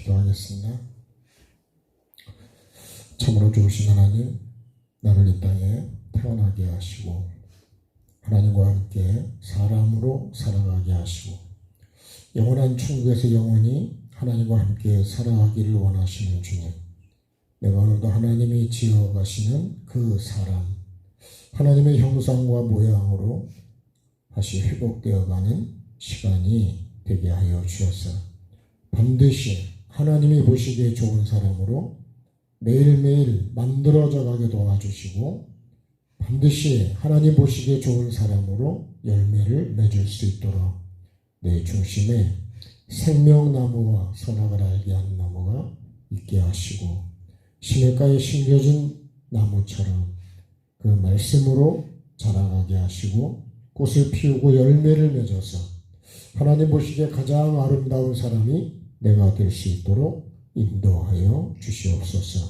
기도하겠습니다. 참으로 좋으신 하나님, 나를 이 땅에 태어나게 하시고 하나님과 함께 사람으로 살아가게 하시고 영원한 천국에서 영원히 하나님과 함께 살아가기를 원하시는 주님, 내가 오늘도 하나님이 지어가시는 그 사람, 하나님의 형상과 모양으로 다시 회복되어가는 시간이 되게 하여 주옵소서. 반드시 하나님이 보시기에 좋은 사람으로 매일매일 만들어져 가게 도와주시고 반드시 하나님 보시기에 좋은 사람으로 열매를 맺을 수 있도록 내 중심에 생명나무와 선악을 알게 하는 나무가 있게 하시고 시냇가에 심겨진 나무처럼 그 말씀으로 자라가게 하시고 꽃을 피우고 열매를 맺어서 하나님 보시기에 가장 아름다운 사람이 내가 될 수 있도록 인도하여 주시옵소서.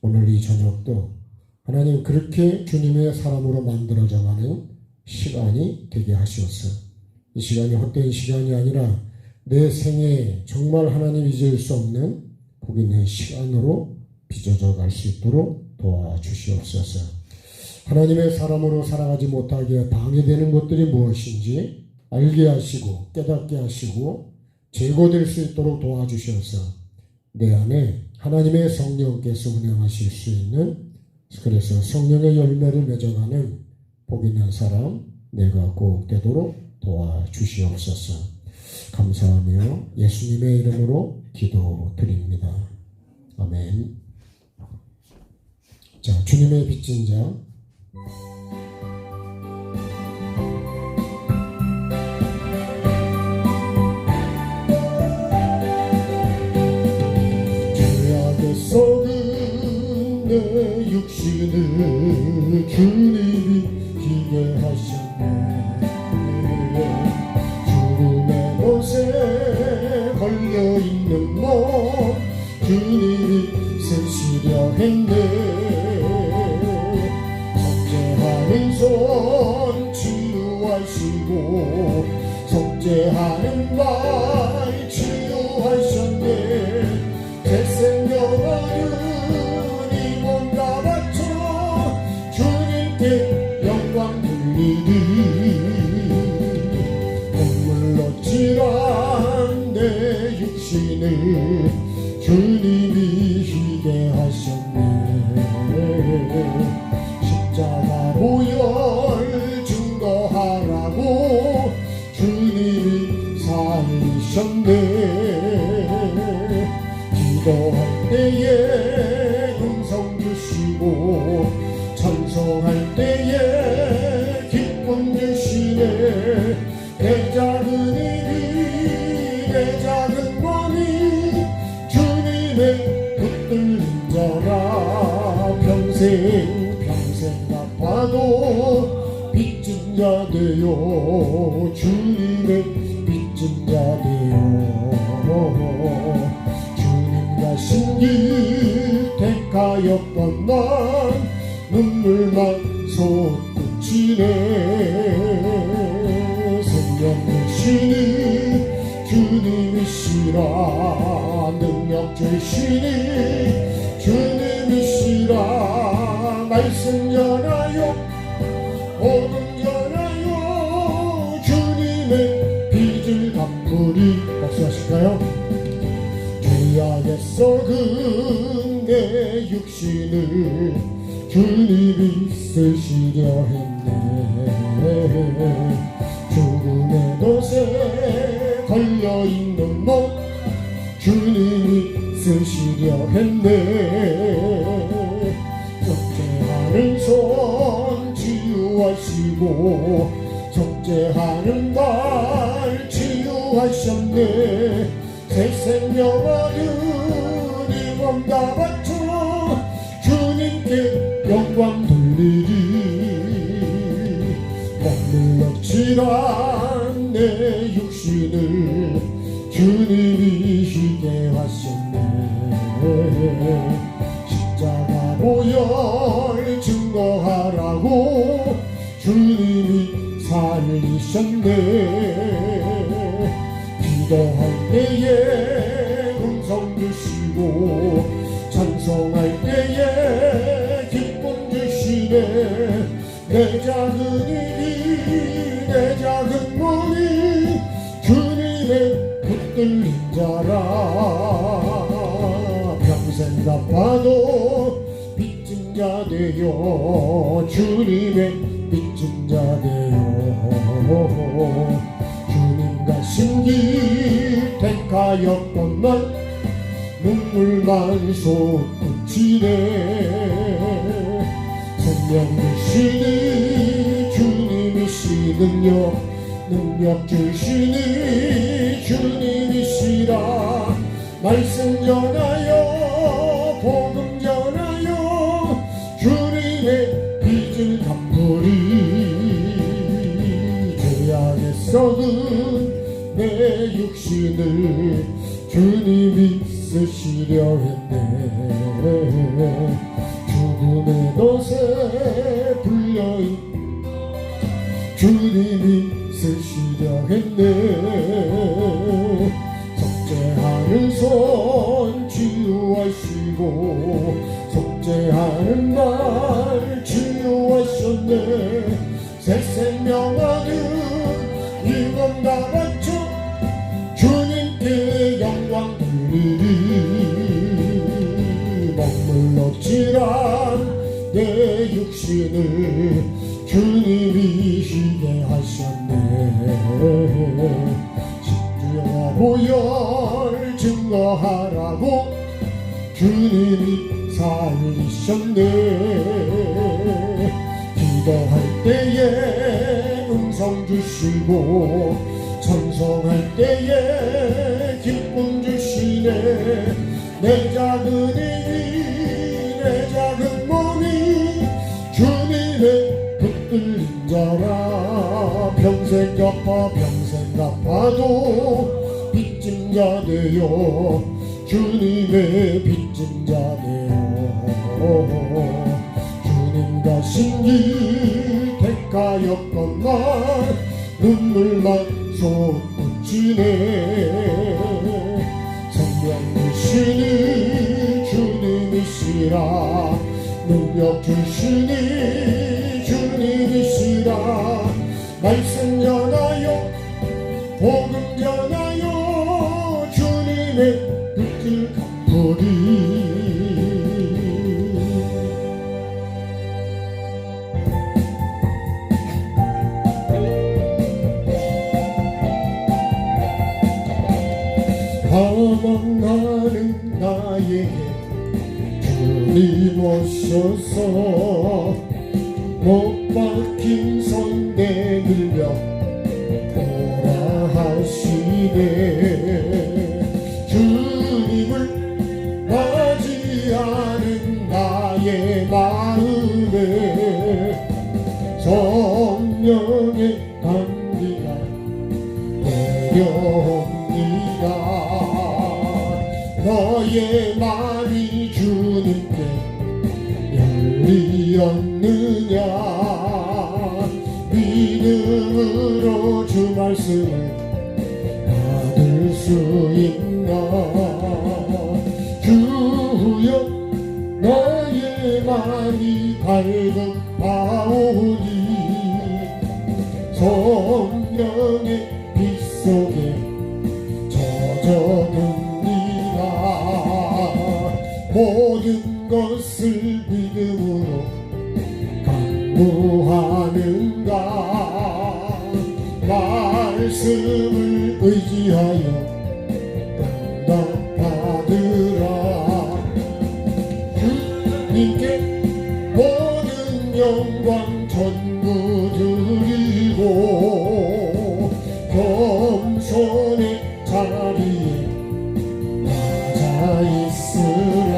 오늘 이 저녁도 하나님 그렇게 주님의 사람으로 만들어져가는 시간이 되게 하시옵소서. 이 시간이 헛된 시간이 아니라 내 생애에 정말 하나님 잊을 수 없는 복 있는 시간으로 빚어져 갈 수 있도록 도와주시옵소서. 하나님의 사람으로 살아가지 못하게 방해되는 것들이 무엇인지 알게 하시고 깨닫게 하시고 제거될 수 있도록 도와주셔서 내 안에 하나님의 성령께서 운행하실 수 있는, 그래서 성령의 열매를 맺어가는 복 있는 사람 내가 꼭 되도록 도와주시옵소서. 감사하며 예수님의 이름으로 기도드립니다. 아멘. 자, 주님의 빚진 자 속은 내 육신을 주님이 희게 하셨네. 죽음의 못에 걸려있는 몸 주님이 쓰시려 했네. 속죄하는 손 치유하시고 속죄하는 발 치유하셨네. 생명을 이 몸 다 바쳐 주님께 영광 돌리리. 눈물로 칠한 내 육신을 주님이 희게 하셨네. 십자가 보혈 증거하라고 주님이 살리셨네. 기도할 때에 음성 주시고 찬송할 때에 기쁨 주시네. 내 작은 입이 내 작은 몸이 주님의 붙들린 자라. 평생 아파도 빚진 자 되어 주님의 빚진 자 되어 신길 택하였던 난 눈물만 솟구치네. 생명 주시니 주님이시라. 능력 주시니 주님이시라. 말씀 전하여 복음 전하여 주님의 빚을 갚으리. 박수하실까요? 죄악에 썩은 내 육신을 주님이 쓰시려 했네. 죽음의 돛에 걸려있는 몸 주님이 쓰시려 했네. 속죄하는 손 치유하시고 속죄하는 발 치유하셨네. 새 생명을 이 몸 다 바쳐 주님께 영광 돌리리. 눈물로 칠한 내 육신을 주님이 희게 하셨네. 십자가 보혈 증거하라고 주님이 살리셨네. 기도할 때에 음성 주시고 찬송할 때에 기쁨 주시네. 내 작은 일이 내 작은 몸이 주님의 붙들린 자라. 평생 갚아도 빚진 자 되어 주님의 빚진 자 되어 주님과 신기 택하였건만 눈물만 솟구치네. 생명 주시니 주님이시는요 능력 주시니 주님이시라. 말씀 전하여 복음 전하여 주님의 빚을 갚으리. 죄악에 썩은 내 육신을 주님이 쓰시려 했네. 죽음의 돛에 불려인 주님이 쓰시려 했네. 속죄하는 손 치유하시고 속죄하는 날 치유하셨네. 새 생명 얻은 이건 다 바쳐 주님께 영광 돌리리. 머물렀지란 내 육신을 주님이 쉬게 하셨네. 십주와 보혈 증거하라고 주님이 살리셨네. 기도할 때에 음성 주시고 찬송할 때에 기쁨 주시네. 내 작은 일이 내 작은 몸이 주님의 붙들린 자라. 평생 갚아도 빚진 자 되어 주님의 빚진 자 되어 주님과 신기 택하였건만 눈물만 솟구치네. 생명 주시니 주님이시라. 능력 주시니 주님이시라. 말씀 전하여 복음 전하여 주님의 빚을 갚으리. 방황하는 나에게 주님 오셔서 못 박힌 손 내밀며 오라 하시네. 주님을 맞이하는 나의 마음에 성령의 감기가 내려옵니다. 너의 마음이 주님께 열리었느냐. 믿음으로 주 말씀을 받을 수 있나. 주여 너의 마음이 갈급하오니 성령의 빛 속에 젖어듭니다. 모든 것을 믿음으로 강구하는가. 말씀을 의지하여 응답받으라. 주님께 모든 영광 전부 드리고 겸손의 자리에 낮아 있으라.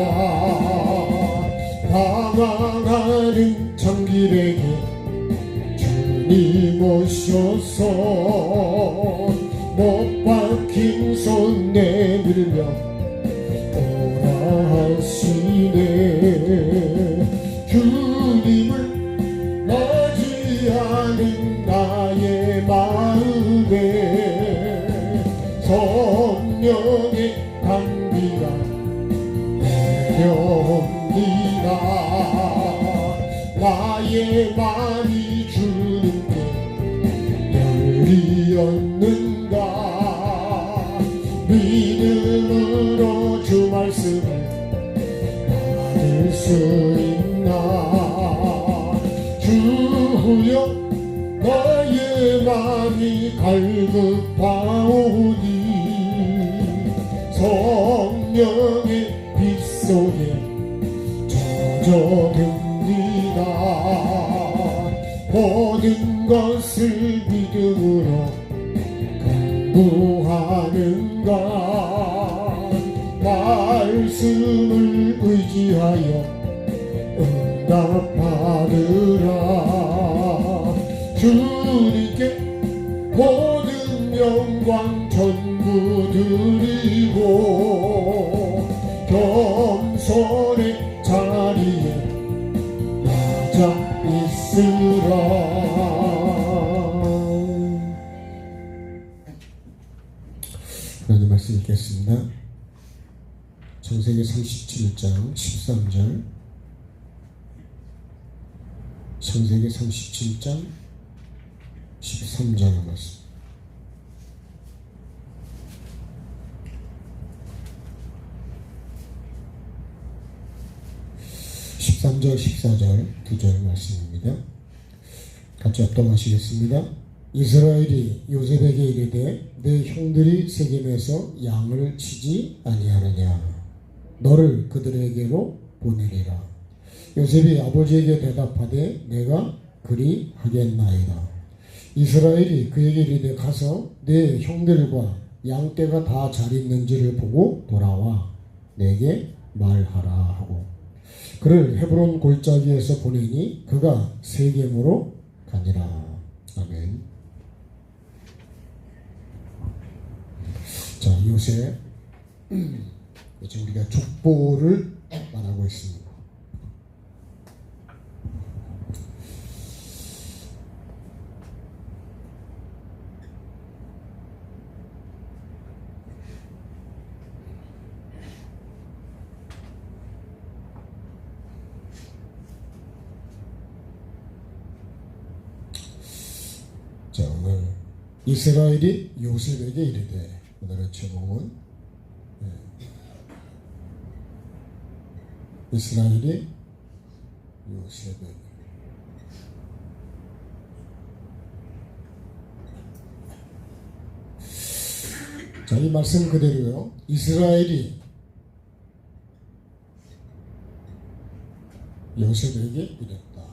방황하는 청길에게 주님 오셔서 못 박힌 손 내밀며 오라 하시네. 주님을 맞이하는 나의 마음에 성령의 감기 믿음으로 주 말씀을 받을 수 있나. 주여 나의 맘이 갈급하오니 성령의 빛 속에 젖어듭니다. 모든 것을 믿음으로 간구하는가. 말씀을 의지하여 응답받으라. 주님께 모든 영광 전부 드리고 겸손의 자리에 낮아 있으라. 하나님 말씀 읽겠습니다. 창세기 37장 13절. 창세기 37장 13절 말씀. (13절) (14절) 두 절 말씀입니다. 같이 합독하시겠습니다. 이스라엘이 요셉에게 이르되 내 형들이 세겜에서 양을 치지 아니하느냐. 너를 그들에게로 보내리라. 요셉이 아버지에게 대답하되 내가 그리 하겠나이다. 이스라엘이 그에게 이르되 가서 내 형들과 양떼가 다 잘 있는지를 보고 돌아와 내게 말하라 하고 그를 헤브론 골짜기에서 보내니 그가 세겜으로 가니라. 아멘. 자, 요셉 이제 우리가 족보를 말하고 있습니다. 자, 오늘 이스라엘이 요셉에게 이르되, 오늘의 제목은 이스라엘이 요셉에게. 자, 이 말씀 그대로요. 이스라엘이 요셉에게 이랬다.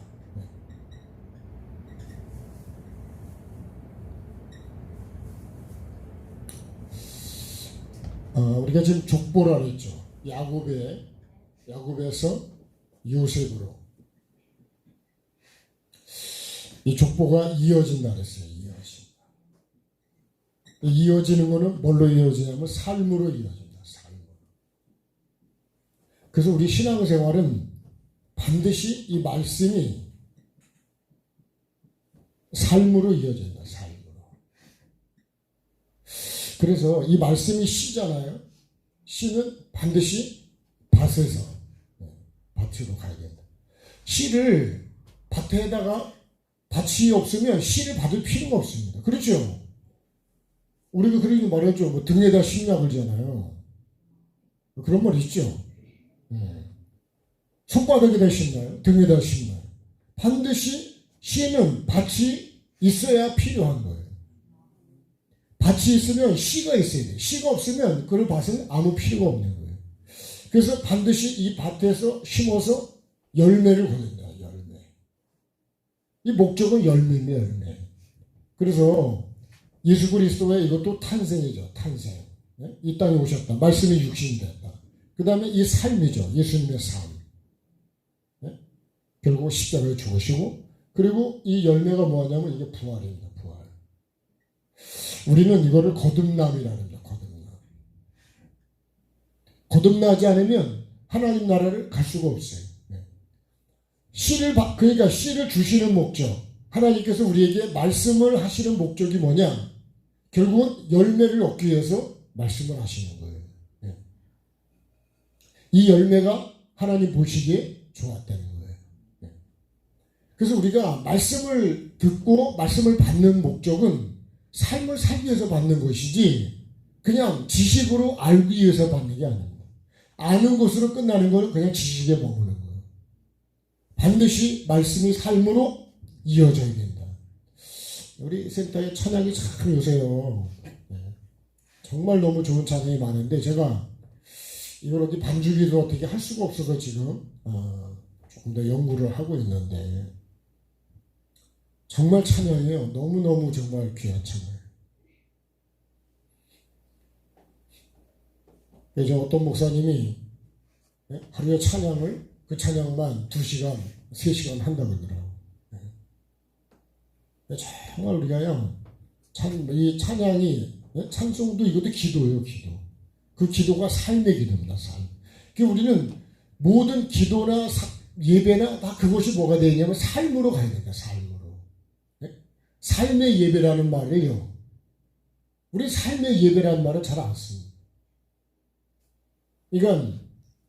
우리가 지금 족보라 그랬죠. 야곱에서 요셉으로 이 족보가 이어진다 그랬어요. 이어지는 거는 뭘로 이어지냐면 삶으로 이어진다. 삶으로. 그래서 우리 신앙생활은 반드시 이 말씀이 삶으로 이어진다. 삶으로. 그래서 이 말씀이 씨잖아요. 씨는 반드시 밭으로 가야 된다. 씨를 밭에다가 밭이 없으면 씨를 받을 필요가 없습니다. 그렇죠? 우리가 그렇게 말했죠. 뭐 등에다 심냐 그러잖아요. 그런 말 있죠. 손바닥에다 심나요? 등에다 심나요? 반드시 씨는 밭이 있어야 필요한 거예요. 밭이 있으면 씨가 있어야 돼요. 씨가 없으면 그 밭은 아무 필요가 없는 거예요. 그래서 반드시 이 밭에서 심어서 열매를 거둔다. 열매. 이 목적은 열매입니다. 열매. 그래서 예수 그리스도의 이것도 탄생이죠. 탄생. 이 땅에 오셨다. 말씀이 육신이 됐다. 그 다음에 이 삶이죠. 예수님의 삶. 결국 십자가에 죽으시고, 그리고 이 열매가 뭐냐면 이게 부활입니다. 부활. 우리는 이거를 거듭남이라는 거죠. 거듭남. 거듭나지 않으면 하나님 나라를 갈 수가 없어요. 그러니까 씨를 주시는 목적, 하나님께서 우리에게 말씀을 하시는 목적이 뭐냐? 결국은 열매를 얻기 위해서 말씀을 하시는 거예요. 이 열매가 하나님 보시기에 좋았다는 거예요. 그래서 우리가 말씀을 듣고 말씀을 받는 목적은 삶을 살기 위해서 받는 것이지 그냥 지식으로 알기 위해서 받는 게 아닙니다. 아는 것으로 끝나는 거는 그냥 지식에 머무는 거예요. 반드시 말씀이 삶으로 이어져야 된다. 우리 센터에 찬양이 참 요새요. 정말 너무 좋은 찬양이 많은데 제가 이걸 어디 반주기를 어떻게 할 수가 없어서 지금 조금 더 연구를 하고 있는데 정말 찬양이에요. 너무너무 정말 귀한 찬양. 그래서 어떤 목사님이 하루에 찬양을 그 찬양만 2시간, 3시간 한다고 그러더라고요. 정말 우리가요, 이 찬양이, 찬송도 이것도 기도예요, 기도. 그 기도가 삶의 기도입니다, 삶. 그러니까 우리는 모든 기도나 예배나 다 그것이 뭐가 되냐면 삶으로 가야 됩니다, 삶으로. 삶의 예배라는 말을요, 우리 삶의 예배라는 말은 잘 안 씁니다. 그러니까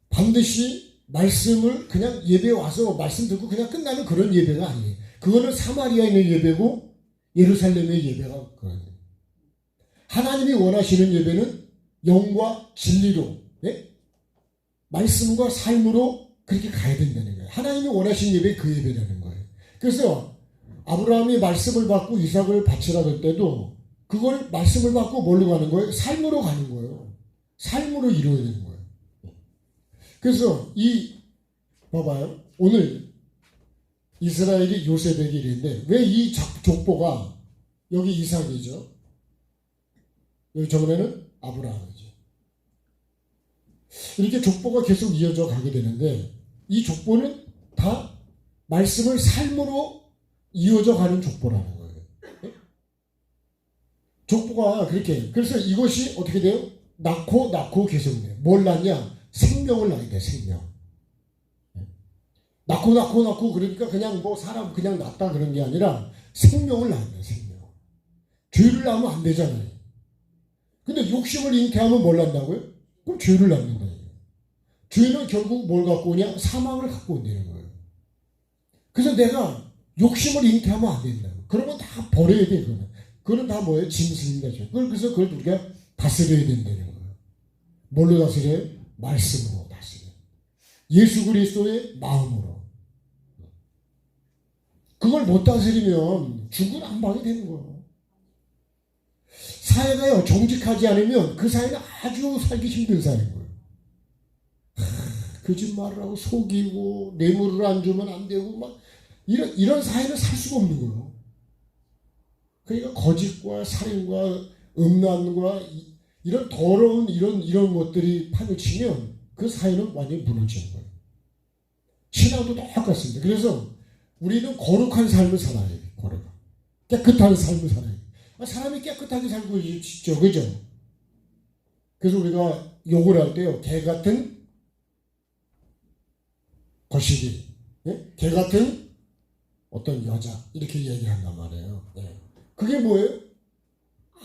반드시 말씀을 그냥 예배에 와서 말씀 듣고 그냥 끝나는 그런 예배가 아니에요. 그거는 사마리아에 있는 예배고 예루살렘의 예배가 그거예요. 하나님이 원하시는 예배는 영과 진리로, 말씀과 삶으로 그렇게 가야 된다는 거예요. 하나님이 원하시는 예배 그 예배라는 거예요. 그래서 아브라함이 말씀을 받고 이삭을 바치라 할 때도 그걸 말씀을 받고 뭘로 가는 거예요? 삶으로 가는 거예요. 삶으로 이루어야 되는 거예요. 그래서 봐봐요. 오늘 이스라엘이 요셉에게 이랬는데 왜 이 족보가 여기 이삭이죠. 여기 저번에는 아브라함이죠. 이렇게 족보가 계속 이어져 가게 되는데 이 족보는 다 말씀을 삶으로 이어져 가는 족보라는 거예요. 족보가 그렇게 그래서 이것이 어떻게 돼요? 낳고 계속 돼요. 뭘 낳냐? 생명을 낳아야 돼, 생명. 낳고 그러니까 그냥 뭐 사람 그냥 낳다 그런 게 아니라 생명을 낳아야 돼, 생명. 죄를 낳으면 안 되잖아요. 근데 욕심을 잉태하면 뭘 낳는다고요? 그럼 죄를 낳는다. 죄는 결국 뭘 갖고 오냐? 사망을 갖고 온다는 거예요. 그래서 내가 욕심을 잉태하면 안 된다고. 그런 건 다 버려야 돼, 그거는. 그거는 다 뭐예요? 짐승입니다. 그래서 그걸 우리가 다스려야 된다는 거예요. 뭘로 다스려요? 말씀으로 다스려요. 예수 그리스도의 마음으로. 그걸 못 다스리면 죽은 한방이 되는 거예요. 사회가요, 정직하지 않으면 그 사회는 아주 살기 힘든 사회인 거예요. 거짓말을 하고 속이고 뇌물을 안 주면 안 되고 막 이런 사회는 살 수가 없는 거예요. 그러니까 거짓과 살인과 음란과 이런 더러운 이런 것들이 판을 치면 그 사회는 완전히 무너지는 거예요. 신앙도 똑같습니다. 그래서 우리는 거룩한 삶을 살아야 돼요. 거룩한. 깨끗한 삶을 살아야 돼요. 사람이 깨끗하게 살고 있죠. 그죠? 그래서 우리가 욕을 할 때요. 개 같은 거시기. 개 같은 어떤 여자. 이렇게 얘기한단 말이에요. 그게 뭐예요?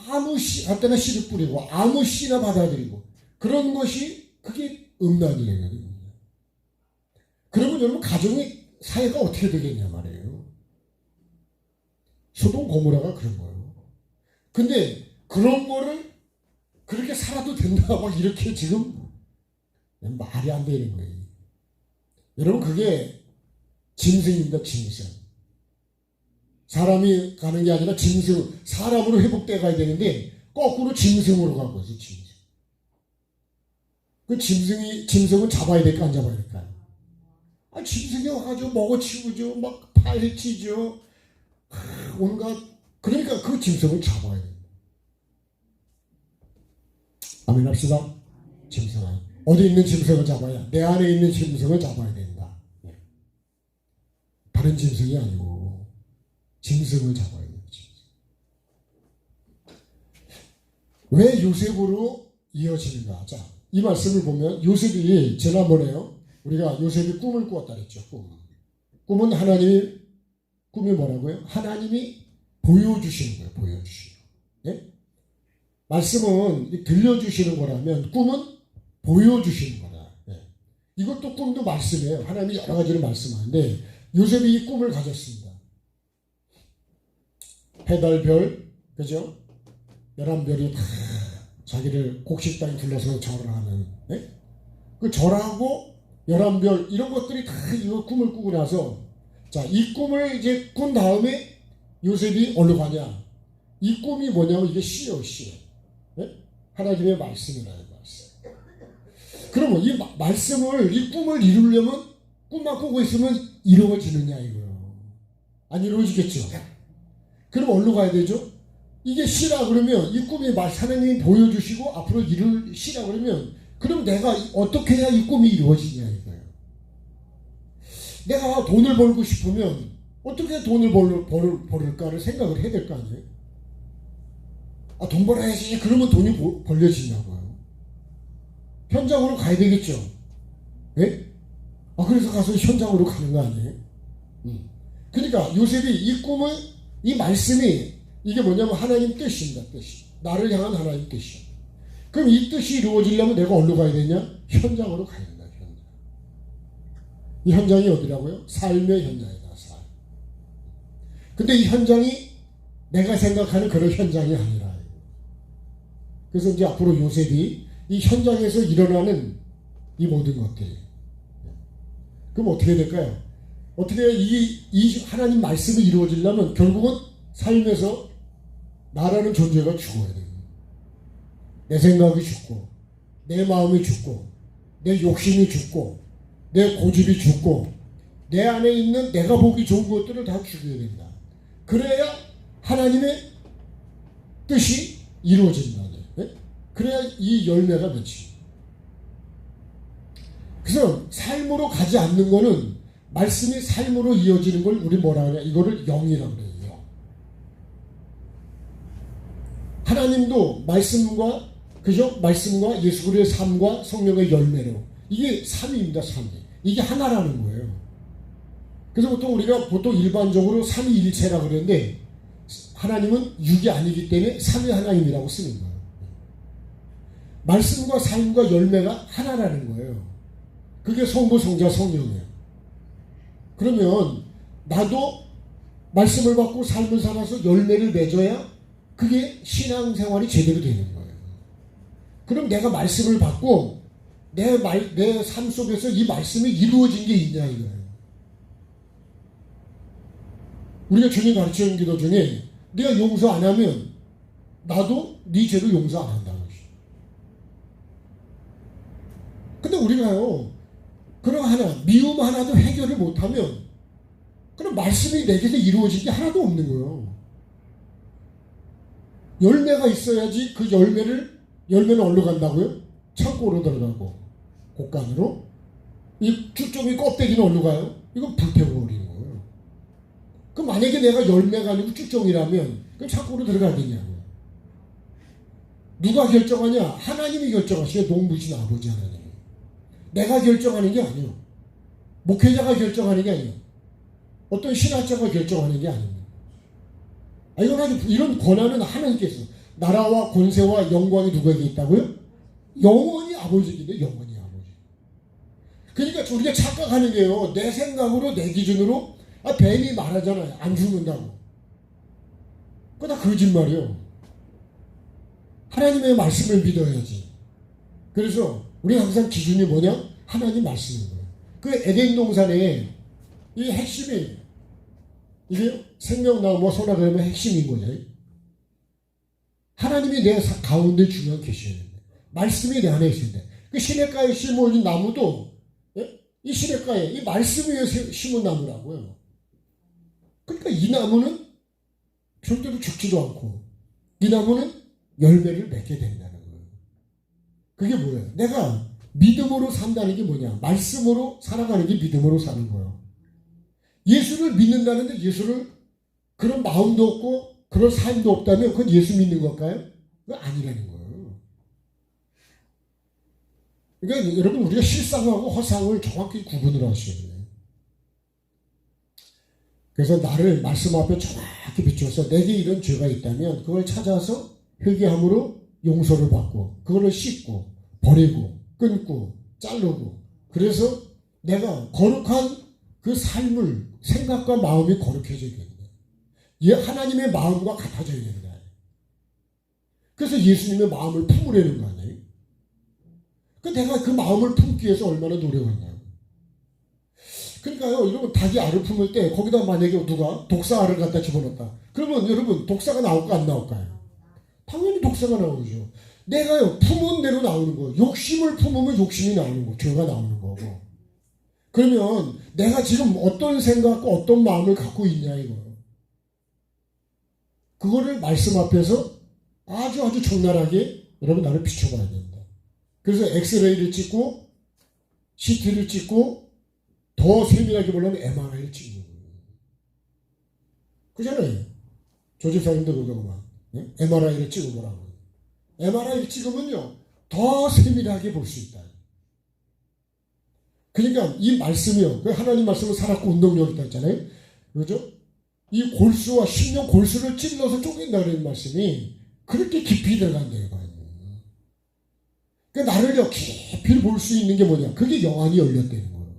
아무 할 때나 씨를 뿌리고 아무 씨나 받아들이고 그런 것이 그게 음란이에요. 그러면 여러분 가정의 사회가 어떻게 되겠냐 말이에요. 소돔 고모라가 그런 거예요. 근데 그런 거를 그렇게 살아도 된다 막 이렇게 지금 말이 안 되는 거예요. 여러분 그게 짐승입니다. 짐승. 사람이 가는 게 아니라 짐승, 사람으로 회복돼 가야 되는데 거꾸로 짐승으로 간 거지. 짐승. 그 짐승은 잡아야 될까 안 잡아야 될까요? 짐승이 와가지고 먹어치우죠. 막 파헤치죠. 온갖. 그러니까 그 짐승을 잡아야 돼요. 아멘 합시다. 짐승은. 어디 있는 짐승을 잡아야? 내 안에 있는 짐승을 잡아야 된다. 다른 짐승이 아니고 짐승을 잡아야 돼요. 왜 요셉으로 이어지는가? 자, 이 말씀을 보면 요셉이 지난번에요. 우리가 요셉이 꿈을 꾸었다 그랬죠. 꿈은 하나님이 꿈이 뭐라고요? 하나님이 보여주시는 거예요. 보여주시는 거. 예? 말씀은 들려주시는 거라면 꿈은 보여주시는 거다. 예. 이것도 꿈도 말씀이에요. 하나님이 여러 가지를 말씀하는데 요셉이 이 꿈을 가졌습니다. 해달별, 그죠? 11별이 다 자기를 곡식당에 둘러서 절을 하는, 네? 그 절하고 11별 이런 것들이 다 이거 꿈을 꾸고 나서, 자, 이 꿈을 이제 꾼 다음에 요셉이 어디로 가냐? 이 꿈이 뭐냐면 이게 시요, 시. 네? 하나님의 말씀이라는 말씀. 그러면 이 말씀을, 이 꿈을 이루려면 꿈만 꾸고 있으면 이루어지느냐 이거요. 안 이루어지겠죠. 그럼 어디로 가야 되죠? 이게 시라 그러면 이 꿈이 하나님이 보여주시고 앞으로 이룰 시라 그러면 그럼 내가 어떻게 해야 이 꿈이 이루어지냐 이거예요. 내가 돈을 벌고 싶으면 어떻게 돈을 벌을까를 생각을 해야 될 거 아니에요. 아, 돈 벌어야지. 그러면 돈이 벌려지냐고요. 현장으로 가야 되겠죠. 네? 아, 그래서 가서 현장으로 가는 거 아니에요? 그러니까 요셉이 이 꿈을, 이 말씀이 이게 뭐냐면 하나님 뜻입니다. 뜻이. 나를 향한 하나님 뜻이. 그럼 이 뜻이 이루어지려면 내가 어디로 가야 되냐? 현장으로 가야 된다. 현장. 이 현장이 어디라고요? 삶의 현장이다. 삶. 근데 이 현장이 내가 생각하는 그런 현장이 아니라. 그래서 이제 앞으로 요셉이 이 현장에서 일어나는 이 모든 것들이. 그럼 어떻게 될까요? 어떻게 이 하나님 말씀이 이루어지려면 결국은 삶에서 나라는 존재가 죽어야 돼요. 내 생각이 죽고, 내 마음이 죽고, 내 욕심이 죽고, 내 고집이 죽고, 내 안에 있는 내가 보기 좋은 것들을 다 죽여야 된다. 그래야 하나님의 뜻이 이루어진다. 네? 그래야 이 열매가 맺히죠. 그래서 삶으로 가지 않는 거는 말씀이 삶으로 이어지는 걸 우리 뭐라 하냐? 이거를 영이라고 그래요. 하나님도 말씀과, 그죠? 말씀과 예수 그리스도의 삶과 성령의 열매로. 이게 삼위입니다, 삼위. 이게 하나라는 거예요. 그래서 우리가 일반적으로 삼위일체라고 그러는데 하나님은 육이 아니기 때문에 삼위 하나님이라고 쓰는 거예요. 말씀과 삶과 열매가 하나라는 거예요. 그게 성부, 성자, 성령이에요. 그러면 나도 말씀을 받고 삶을 살아서 열매를 맺어야 그게 신앙생활이 제대로 되는 거예요. 그럼 내가 말씀을 받고 내 삶 속에서 이 말씀이 이루어진 게 있냐 이거예요. 우리가 주님 가르치는 기도 중에 네가 용서 안 하면 나도 네 죄를 용서 안 한다는 것이죠. 근데 우리가요, 그런 미움 하나도 해결을 못하면 그럼 말씀이 내게서 이루어진 게 하나도 없는 거예요. 열매가 있어야지 그 열매는 어디로 간다고요? 창고로 들어가고 곡간으로. 이 주점이 껍데기는 어디로 가요? 이건 불태워버리는 거예요. 그럼 만약에 내가 열매가 아니고 쭉종이라면 그럼 창고로 들어가겠냐고요. 누가 결정하냐? 하나님이 결정하시죠. 농부신 아버지 하나님. 내가 결정하는 게 아니에요. 목회자가 결정하는 게 아니에요. 어떤 신학자가 결정하는 게 아닙니다. 이런 권한은 하나님께서. 나라와 권세와 영광이 누구에게 있다고요? 영원히 아버지인데 영원히 아버지. 그러니까 우리가 착각하는 게요, 내 생각으로 내 기준으로 뱀이 말하잖아요. 안 죽는다고. 그거 다 거짓말이에요. 하나님의 말씀을 믿어야지. 그래서 우리가 항상 기준이 뭐냐? 하나님 말씀인 거예요. 그 에덴 동산에 이 핵심이 이게 생명나무와 소나무의 핵심인 거예요. 하나님이 내 가운데 중요한 계셔야 됩니다. 말씀이 내 안에 있어야 돼. 그 시냇가에 심어진 나무도 이 시냇가에 이 말씀 위에 심은 나무라고요. 그러니까 이 나무는 절대로 죽지도 않고 이 나무는 열매를 맺게 된다는 거예요. 그게 뭐예요? 내가 믿음으로 산다는 게 뭐냐? 말씀으로 살아가는 게 믿음으로 사는 거예요. 예수를 믿는다는데 예수를 그런 마음도 없고 그런 삶도 없다면 그건 예수 믿는 걸까요? 그건 아니라는 거예요. 그러니까 여러분, 우리가 실상하고 허상을 정확히 구분을 하셔야 돼요. 그래서 나를 말씀 앞에 정확히 비춰서 내게 이런 죄가 있다면 그걸 찾아서 회개함으로 용서를 받고 그거를 씻고 버리고 끊고 자르고, 그래서 내가 거룩한 그 삶을, 생각과 마음이 거룩해져야 된다. 하나님의 마음과 같아져야 된다. 그래서 예수님의 마음을 품으려는 거 아니에요? 내가 그 마음을 품기 위해서 얼마나 노력하냐고. 그러니까요, 여러분, 닭이 알을 품을 때 거기다 만약에 누가 독사 알을 갖다 집어넣었다. 그러면 여러분, 독사가 나올까 안 나올까요? 당연히 독사가 나오죠. 내가요, 품은 대로 나오는 거예요. 욕심을 품으면 욕심이 나오는 거고, 죄가 나오는 거고. 그러면 내가 지금 어떤 생각과 어떤 마음을 갖고 있냐, 이거예요. 그거를 말씀 앞에서 아주 적나라하게 여러분 나를 비춰봐야 된다. 그래서 엑스레이를 찍고 CT를 찍고 더 세밀하게 보려면 MRI를 찍는 거예요. 그잖아요. 조집사님도 그러고 막 MRI를 찍어보라고. MRI를 찍으면요 더 세밀하게 볼 수 있다. 그러니까 이 말씀이요, 하나님 말씀은 살았고 운동력이 있다 했잖아요. 그죠? 이 골수와 심령 골수를 찔러서 쪼갠다는 말씀이 그렇게 깊이 들어간다는 거예요. 그러니까 나를요 깊이 볼 수 있는 게 뭐냐? 그게 영안이 열렸다는 거예요.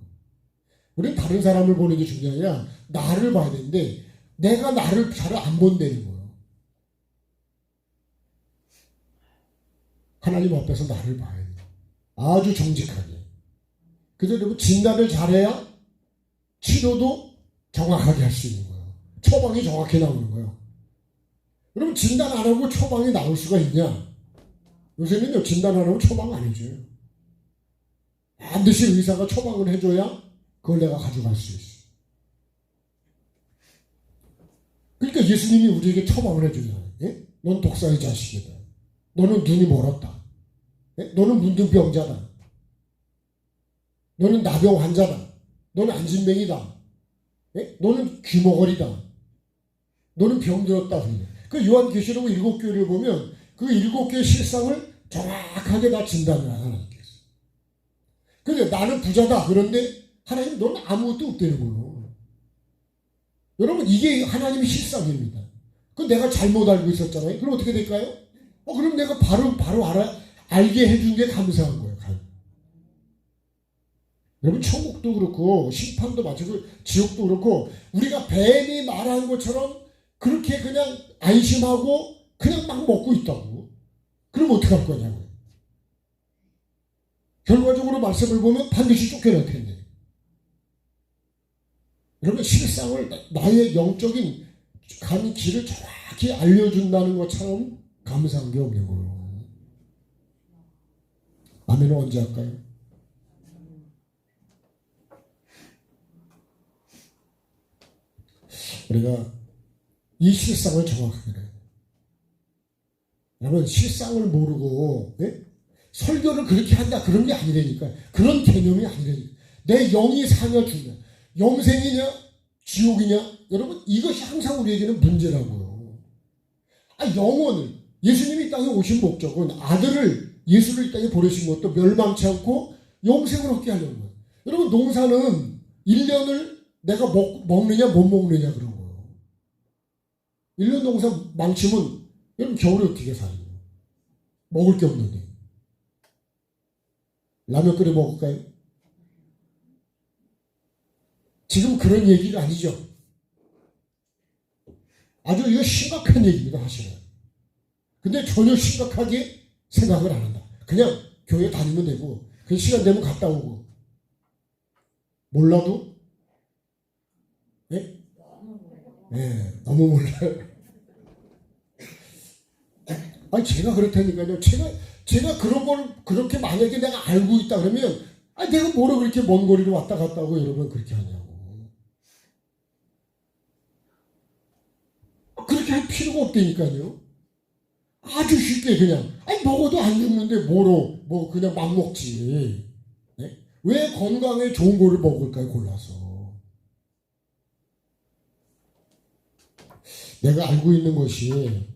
우리는 다른 사람을 보는 게 중요한 게 아니라 나를 봐야 되는데 내가 나를 잘 안 본다는 거예요. 하나님 앞에서 나를 봐야 돼요. 아주 정직하게. 그래서 여러분 진단을 잘해야 치료도 정확하게 할 수 있는 거예요. 처방이 정확히 나오는 거예요. 여러분 진단 안 하고 처방이 나올 수가 있냐? 요새는요 진단 안 하고 처방 안 해줘요. 반드시 의사가 처방을 해줘야 그걸 내가 가져갈 수 있어. 그러니까 예수님이 우리에게 처방을 해주잖아요. 예? 넌 독사의 자식이다. 너는 눈이 멀었다. 예? 너는 문둥병자다. 너는 나병 환자다. 너는 안진뱅이다. 예? 너는 귀머거리다. 너는 병들었다. 그 요한계시록 7교회를 보면 그 7개의 실상을 정확하게 다 진단을 하나님께서. 근데 나는 부자다. 그런데 하나님 너는 아무것도 없다는 거예요. 여러분 이게 하나님의 실상입니다. 그 내가 잘못 알고 있었잖아요. 그럼 어떻게 될까요? 그럼 내가 바로 알게 해준 게 감사한 거예요. 여러분 천국도 그렇고 심판도 마찬가지고 지옥도 그렇고 우리가 뱀이 말한 것처럼 그렇게 그냥 안심하고 그냥 막 먹고 있다고. 그럼 어떡할 거냐고요. 결과적으로 말씀을 보면 반드시 쫓겨날 텐데. 여러분 실상을 나의 영적인 간 길을 정확히 알려준다는 것처럼 감사한 게 없는 거예요. 아멘은 언제 할까요? 우리가 이 실상을 정확하게 해야 돼요. 여러분 실상을 모르고 설교를 그렇게 한다 그런 게 아니라니까. 그런 개념이 아니라니까. 내 영이 사냐 죽냐, 영생이냐 지옥이냐, 여러분 이것이 항상 우리에게는 문제라고요. 영혼을 예수님이 이 땅에 오신 목적은 아들을 예수를 이 땅에 보내신 것도 멸망치 않고 영생을 얻게 하려는 거예요. 여러분 농사는 1년을 내가 먹느냐 못 먹느냐 그런 거예요. 1년 농사 망치면 여러분 겨울에 어떻게 살아요? 먹을 게 없는데. 라면 끓여 먹을까요? 지금 그런 얘기가 아니죠. 아주 이거 심각한 얘기입니다, 사실은. 근데 전혀 심각하게 생각을 안 한다. 그냥 교회 다니면 되고, 그 시간 되면 갔다 오고. 몰라도? 네? 네, 너무 몰라요. 제가 그렇다니까요. 제가 그런 걸 그렇게 만약에 내가 알고 있다 그러면, 내가 뭐로 그렇게 먼 거리로 왔다 갔다 하고 여러분 그렇게 하냐고. 그렇게 할 필요가 없다니까요. 아주 쉽게 그냥, 먹어도 안 죽는데 뭐 그냥 막 먹지. 네? 왜 건강에 좋은 거를 먹을까요, 골라서. 내가 알고 있는 것이,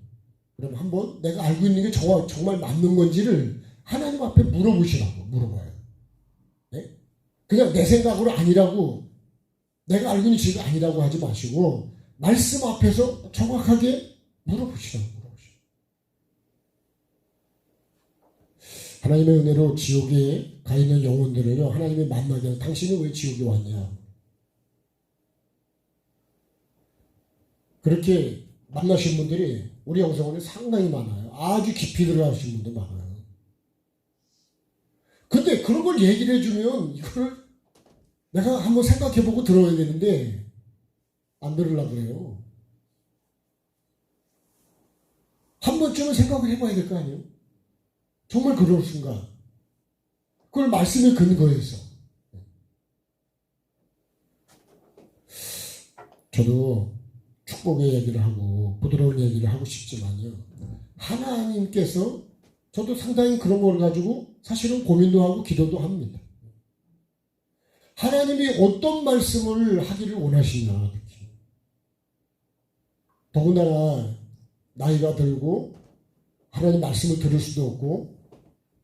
그럼 한번 내가 알고 있는 게 정말 맞는 건지를 하나님 앞에 물어봐요. 네? 그냥 내 생각으로 아니라고, 내가 알고 있는 지가 아니라고 하지 마시고, 말씀 앞에서 정확하게 물어보시라고. 하나님의 은혜로 지옥에 가 있는 영혼들은요, 하나님이 만나게 하는, 당신은 왜 지옥에 왔냐? 그렇게 만나신 분들이 우리 영성원에 상당히 많아요. 아주 깊이 들어가신 분도 많아요. 근데 그런 걸 얘기를 해주면 이걸 내가 한번 생각해보고 들어야 되는데 안 들으려고 그래요. 한 번쯤은 생각을 해봐야 될 거 아니에요? 정말 그렇습니까? 그걸 말씀의 근거에서. 저도 축복의 얘기를 하고 부드러운 얘기를 하고 싶지만요. 하나님께서 저도 상당히 그런 걸 가지고 사실은 고민도 하고 기도도 합니다. 하나님이 어떤 말씀을 하기를 원하시냐. 특히. 더군다나 나이가 들고 하나님 말씀을 들을 수도 없고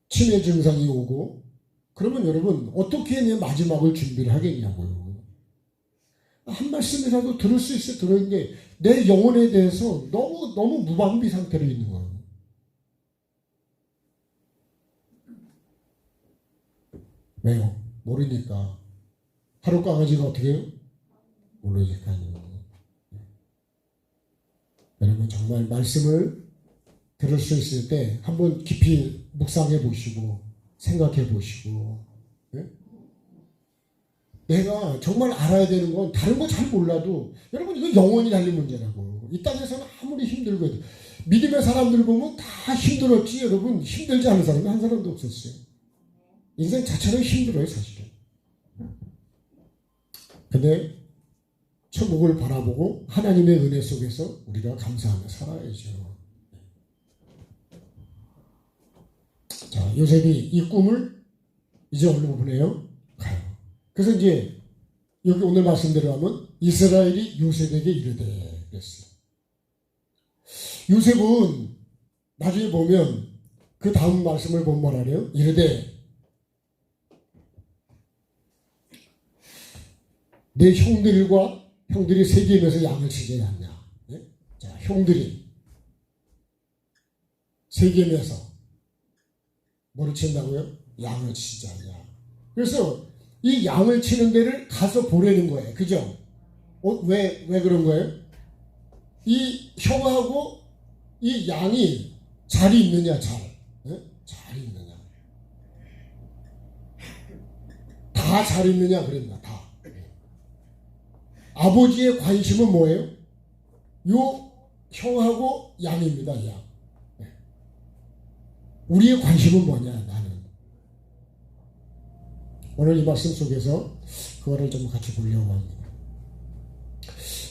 치매 증상이 오고 그러면 여러분 어떻게 내 마지막을 준비를 하겠냐고요. 한 말씀이라도 들을 수 있어 들었는데 내 영혼에 대해서 너무 무방비 상태로 있는 거예요. 왜요? 모르니까. 하루 강아지가 어떻게 해요? 모르니까요. 여러분 정말 말씀을 들을 수 있을 때 한번 깊이 묵상해 보시고 생각해 보시고 내가 정말 알아야 되는 건 다른 거 잘 몰라도 여러분 이거 영원히 달린 문제라고. 이 땅에서는 아무리 힘들고 해도 믿음의 사람들 보면 다 힘들었지 여러분 힘들지 않은 사람이 한 사람도 없었어요. 인생 자체는 힘들어요 사실은. 근데 천국을 바라보고 하나님의 은혜 속에서 우리가 감사하며 살아야죠. 자, 요셉이 이 꿈을 이제 어디로 보내요? 가요. 그래서 이제 여기 오늘 말씀대로 하면 이스라엘이 요셉에게 이르되 그랬어요. 요셉은 나중에 보면 그 다음 말씀을 보면 뭐라 그래요? 이르되 내 형들이 세겜에서 양을 치지 않냐. 네? 자, 형들이 세겜에서 뭐를 친다고요? 양을 치지 않냐. 그래서 이 양을 치는 데를 가서 보내는 거예요. 그죠? 왜 그런 거예요? 이 형하고 이 양이 잘 있느냐, 네? 잘 있느냐. 다 잘 있느냐, 그랬나, 다. 아버지의 관심은 뭐예요? 요 형하고 양입니다, 양. 우리의 관심은 뭐냐, 나는. 오늘 이 말씀 속에서 그거를 좀 같이 보려고 합니다.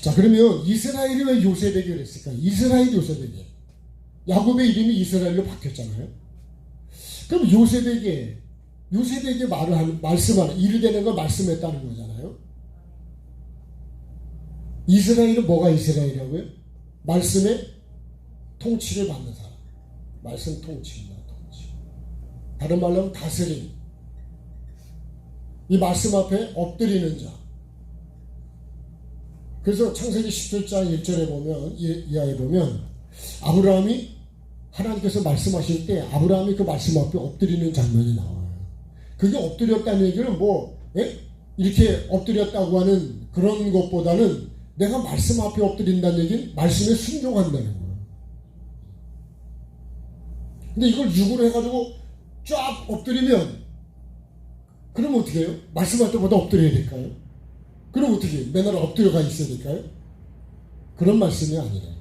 자, 그러면 이스라엘이 왜 요셉에게 그랬을까? 이스라엘 요셉에게. 야곱의 이름이 이스라엘로 바뀌었잖아요. 그럼 요셉에게 말씀하는, 이르되는 걸 말씀했다는 거잖아요. 이스라엘은 뭐가 이스라엘이라고요? 말씀의 통치를 받는 사람. 말씀 통치입니다. 통치. 다른 말로 하면 다스림. 이 말씀 앞에 엎드리는 자. 그래서 창세기 17장 1절에 보면 이하에 보면 아브라함이 하나님께서 말씀하실 때 아브라함이 그 말씀 앞에 엎드리는 장면이 나와요. 그게 엎드렸다는 얘기는 이렇게 엎드렸다고 하는 그런 것보다는 내가 말씀 앞에 엎드린다는 얘기는 말씀에 순종한다는 거예요. 근데 이걸 육으로 해가지고 쫙 엎드리면 그럼 어떻게 해요? 말씀할 때보다 엎드려야 될까요? 그럼 어떻게 해요? 맨날 엎드려가 있어야 될까요? 그런 말씀이 아니래요.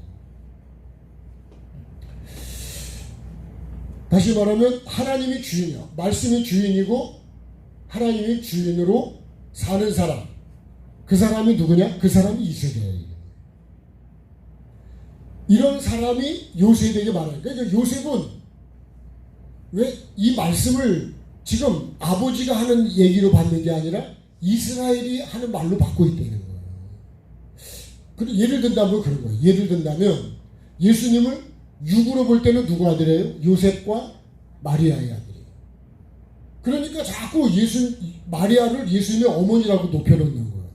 다시 말하면 하나님이 주인이요. 말씀이 주인이고 하나님이 주인으로 사는 사람. 그 사람이 누구냐? 그 사람이 이스라엘이에요. 이런 사람이 요셉에게 말하니까 그러니까 요셉은 왜 이 말씀을 지금 아버지가 하는 얘기로 받는 게 아니라 이스라엘이 하는 말로 받고 있다는 거예요. 그리고 예를 든다면 그런 거예요. 예를 든다면 예수님을 육으로 볼 때는 누구 아들이에요? 요셉과 마리아의 아들이에요. 그러니까 자꾸 마리아를 예수님의 어머니라고 높여놓는 거예요.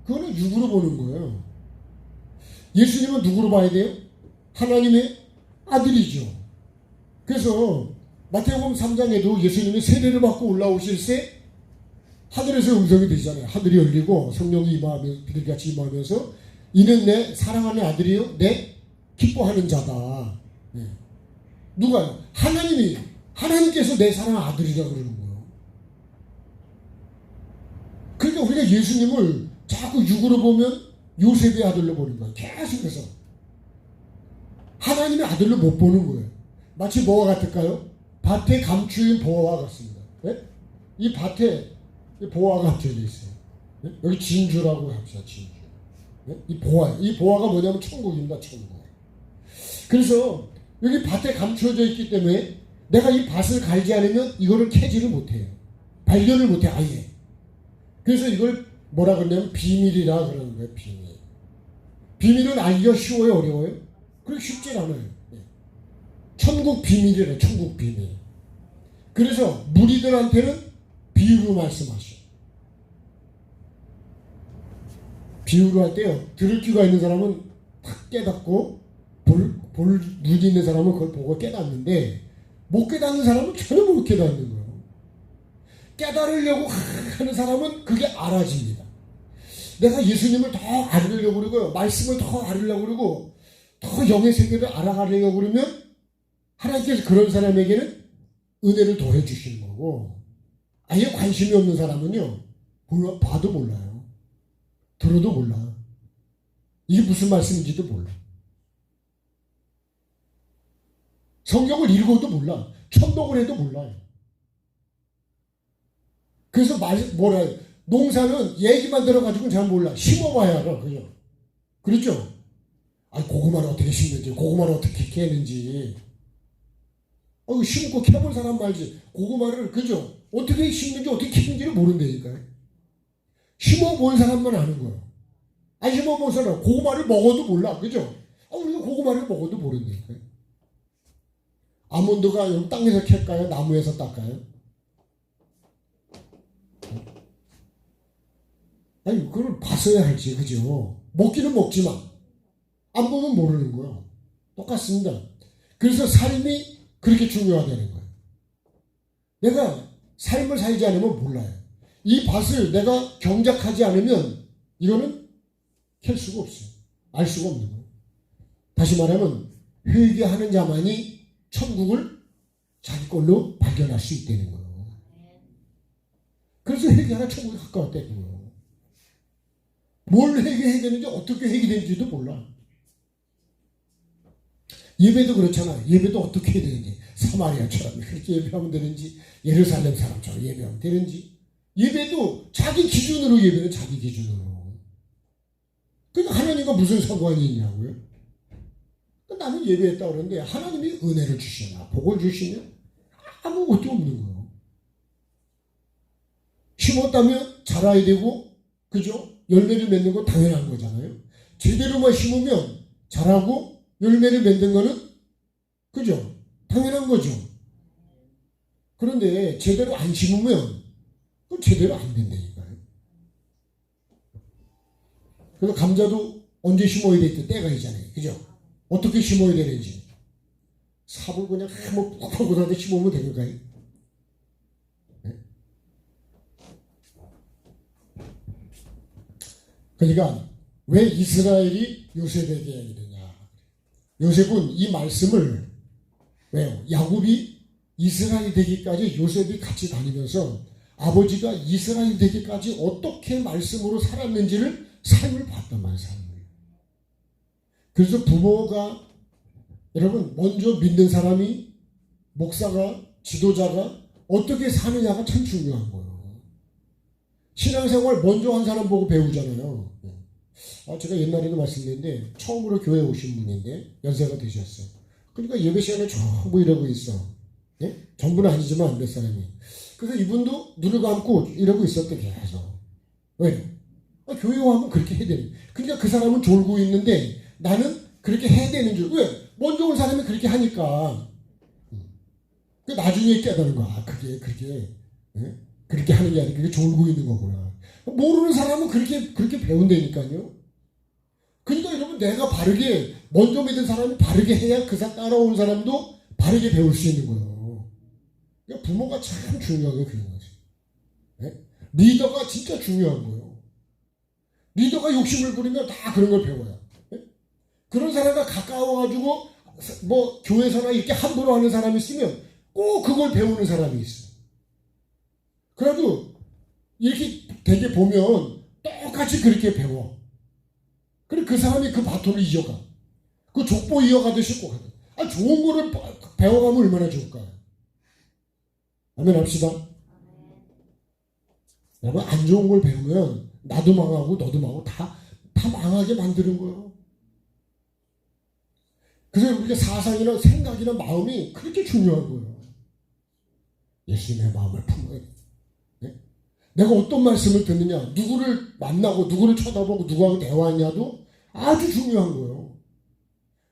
그거는 육으로 보는 거예요. 예수님은 누구로 봐야 돼요? 하나님의 아들이죠. 그래서 마태복음 3장에도 예수님이 세례를 받고 올라오실 때 하늘에서 음성이 되잖아요. 하늘이 열리고 성령이 비둘기같이 임하면서 이는 내 사랑하는 아들이요 내 기뻐하는 자다. 네. 누가요? 하나님께서 내 사랑 아들이라고 그러는 거예요. 그러니까 우리가 예수님을 자꾸 육으로 보면 요셉의 아들로 보는 거예요. 계속해서. 하나님의 아들로 못 보는 거예요. 마치 뭐와 같을까요? 밭에 감추인 보화와 같습니다. 네? 이 밭에 보화가 감춰져 있어요. 네? 여기 진주라고 합시다. 진주. 네? 이 보화가 뭐냐면 천국입니다. 천국. 그래서 여기 밭에 감춰져 있기 때문에 내가 이 밭을 갈지 않으면 이거를 캐지를 못해요. 발견을 못해 아예. 그래서 이걸 뭐라 그러냐면 비밀이라 그러는 거예요. 비밀. 비밀은 알기가 쉬워요? 어려워요? 그렇게 쉽지 않아요. 천국 비밀이래. 천국 비밀. 그래서 무리들한테는 비유로 말씀하셔. 비유로 할 때요. 들을 귀가 있는 사람은 탁 깨닫고 볼 눈이 있는 사람은 그걸 보고 깨닫는데 못 깨닫는 사람은 전혀 못 깨닫는 거예요. 깨달으려고 하는 사람은 그게 알아집니다. 내가 예수님을 더 알으려고 그러고요. 말씀을 더 알으려고 그러고 더 영의 세계를 알아가려고 그러면 하나님께서 그런 사람에게는 은혜를 더해 주시는 거고 아예 관심이 없는 사람은요. 봐도 몰라요. 들어도 몰라. 이게 무슨 말씀인지도 몰라. 성경을 읽어도 몰라. 천독을 해도 몰라요. 그래서 뭐라 해요? 농사는 얘기만 들어가지고는 잘 몰라. 심어봐야 알아. 그죠? 그렇죠? 고구마를 어떻게 심는지, 고구마를 어떻게 캐는지. 심고 캐볼 사람 말지. 고구마를, 그죠? 어떻게 심는지, 어떻게 캐는지를 모른다니까요. 심어본 사람만 아는 거예요. 안 심어본 사람, 고구마를 먹어도 몰라. 그죠? 우리가 고구마를 먹어도 모른다니까요. 아몬드가 여기 땅에서 캘까요? 나무에서 딸까요? 그걸 봤어야 할지, 그죠? 먹기는 먹지만, 안 보면 모르는 거예요. 똑같습니다. 그래서 삶이 그렇게 중요하다는 거예요. 내가 삶을 살지 않으면 몰라요. 이 밭을 내가 경작하지 않으면 이거는 캘 수가 없어요. 알 수가 없는 거예요. 다시 말하면 회개하는 자만이 천국을 자기 걸로 발견할 수 있다는 거예요. 그래서 회개하라 천국에 가까웠다는 거예요. 뭘 회개해야 되는지 어떻게 회개되는지도 몰라. 예배도 그렇잖아. 예배도 어떻게 해야 되는지. 사마리아처럼 그렇게 예배하면 되는지, 예루살렘 사람처럼 예배하면 되는지. 예배도 자기 기준으로 예배는 자기 기준으로. 그러니까 하나님과 무슨 상관이 있냐고요? 나는 예배했다 그러는데 하나님이 은혜를 주시나 복을 주시면 아무것도 없는 거예요. 심었다면 자라야 되고, 그죠? 열매를 맺는 건 당연한 거잖아요. 제대로만 심으면 자라고 열매를 맺는 거는, 그죠? 당연한 거죠. 그런데 제대로 안 심으면 그건 제대로 안 된다니까요. 그래서 감자도 언제 심어야 될 때가 있잖아요. 그죠? 어떻게 심어야 되는지. 삽을 그냥 한번 푹 하고 다데 심으면 되는가요? 네? 그러니까 왜 이스라엘이 요셉에게 얘기되냐. 요셉은 이 말씀을 왜요? 야곱이 이스라엘이 되기까지 요셉이 같이 다니면서 아버지가 이스라엘이 되기까지 어떻게 말씀으로 살았는지를 삶을 봤단 말이에요. 삶을. 그래서 부모가 여러분 먼저 믿는 사람이 목사가 지도자가 어떻게 사느냐가 참 중요한 거예요. 신앙생활 먼저 한 사람 보고 배우잖아요. 제가 옛날에도 말씀드렸는데 처음으로 교회 오신 분인데 연세가 되셨어요. 그러니까 예배 시간에 전부 이러고 있어. 예? 전부는 아니지만 몇 사람이. 그래서 이분도 눈을 감고 이러고 있었대 계속. 왜? 교회 오면 그렇게 해야 되는. 그러니까 그 사람은 졸고 있는데 나는 그렇게 해야 되는 줄. 왜? 먼저 온 사람이 그렇게 하니까. 나중에 깨달은 거야. 그게 예? 그렇게 하는 게 아니라 그게 졸고 있는 거구나. 모르는 사람은 그렇게 배운다니까요. 그러니까 여러분 내가 바르게 먼저 믿은 사람이 바르게 해야 그 따라온 사람도 바르게 배울 수 있는 거예요. 그러니까 부모가 참 중요하게 그런 거지. 예? 리더가 진짜 중요한 거예요. 리더가 욕심을 부리면 다 그런 걸 배워요. 예? 그런 사람과 가까워가지고 뭐 교회에서나 이렇게 함부로 하는 사람이 있으면 꼭 그걸 배우는 사람이 있어. 그래도 이렇게 되게 보면 똑같이 그렇게 배워. 그래 그 사람이 그 바톤을 이어가. 그 족보 이어가듯이 꼭 하거든. 좋은 거를 배워가면 얼마나 좋을까요? 아멘 합시다. 여러분 안 좋은 걸 배우면 나도 망하고 너도 망하고 다 망하게 만드는 거예요. 그래서 우리가 사상이나 생각이나 마음이 그렇게 중요한 거예요. 예수님의 마음을 품어야 돼. 네? 내가 어떤 말씀을 듣느냐, 누구를 만나고 누구를 쳐다보고 누구하고 대화하냐도 아주 중요한 거예요.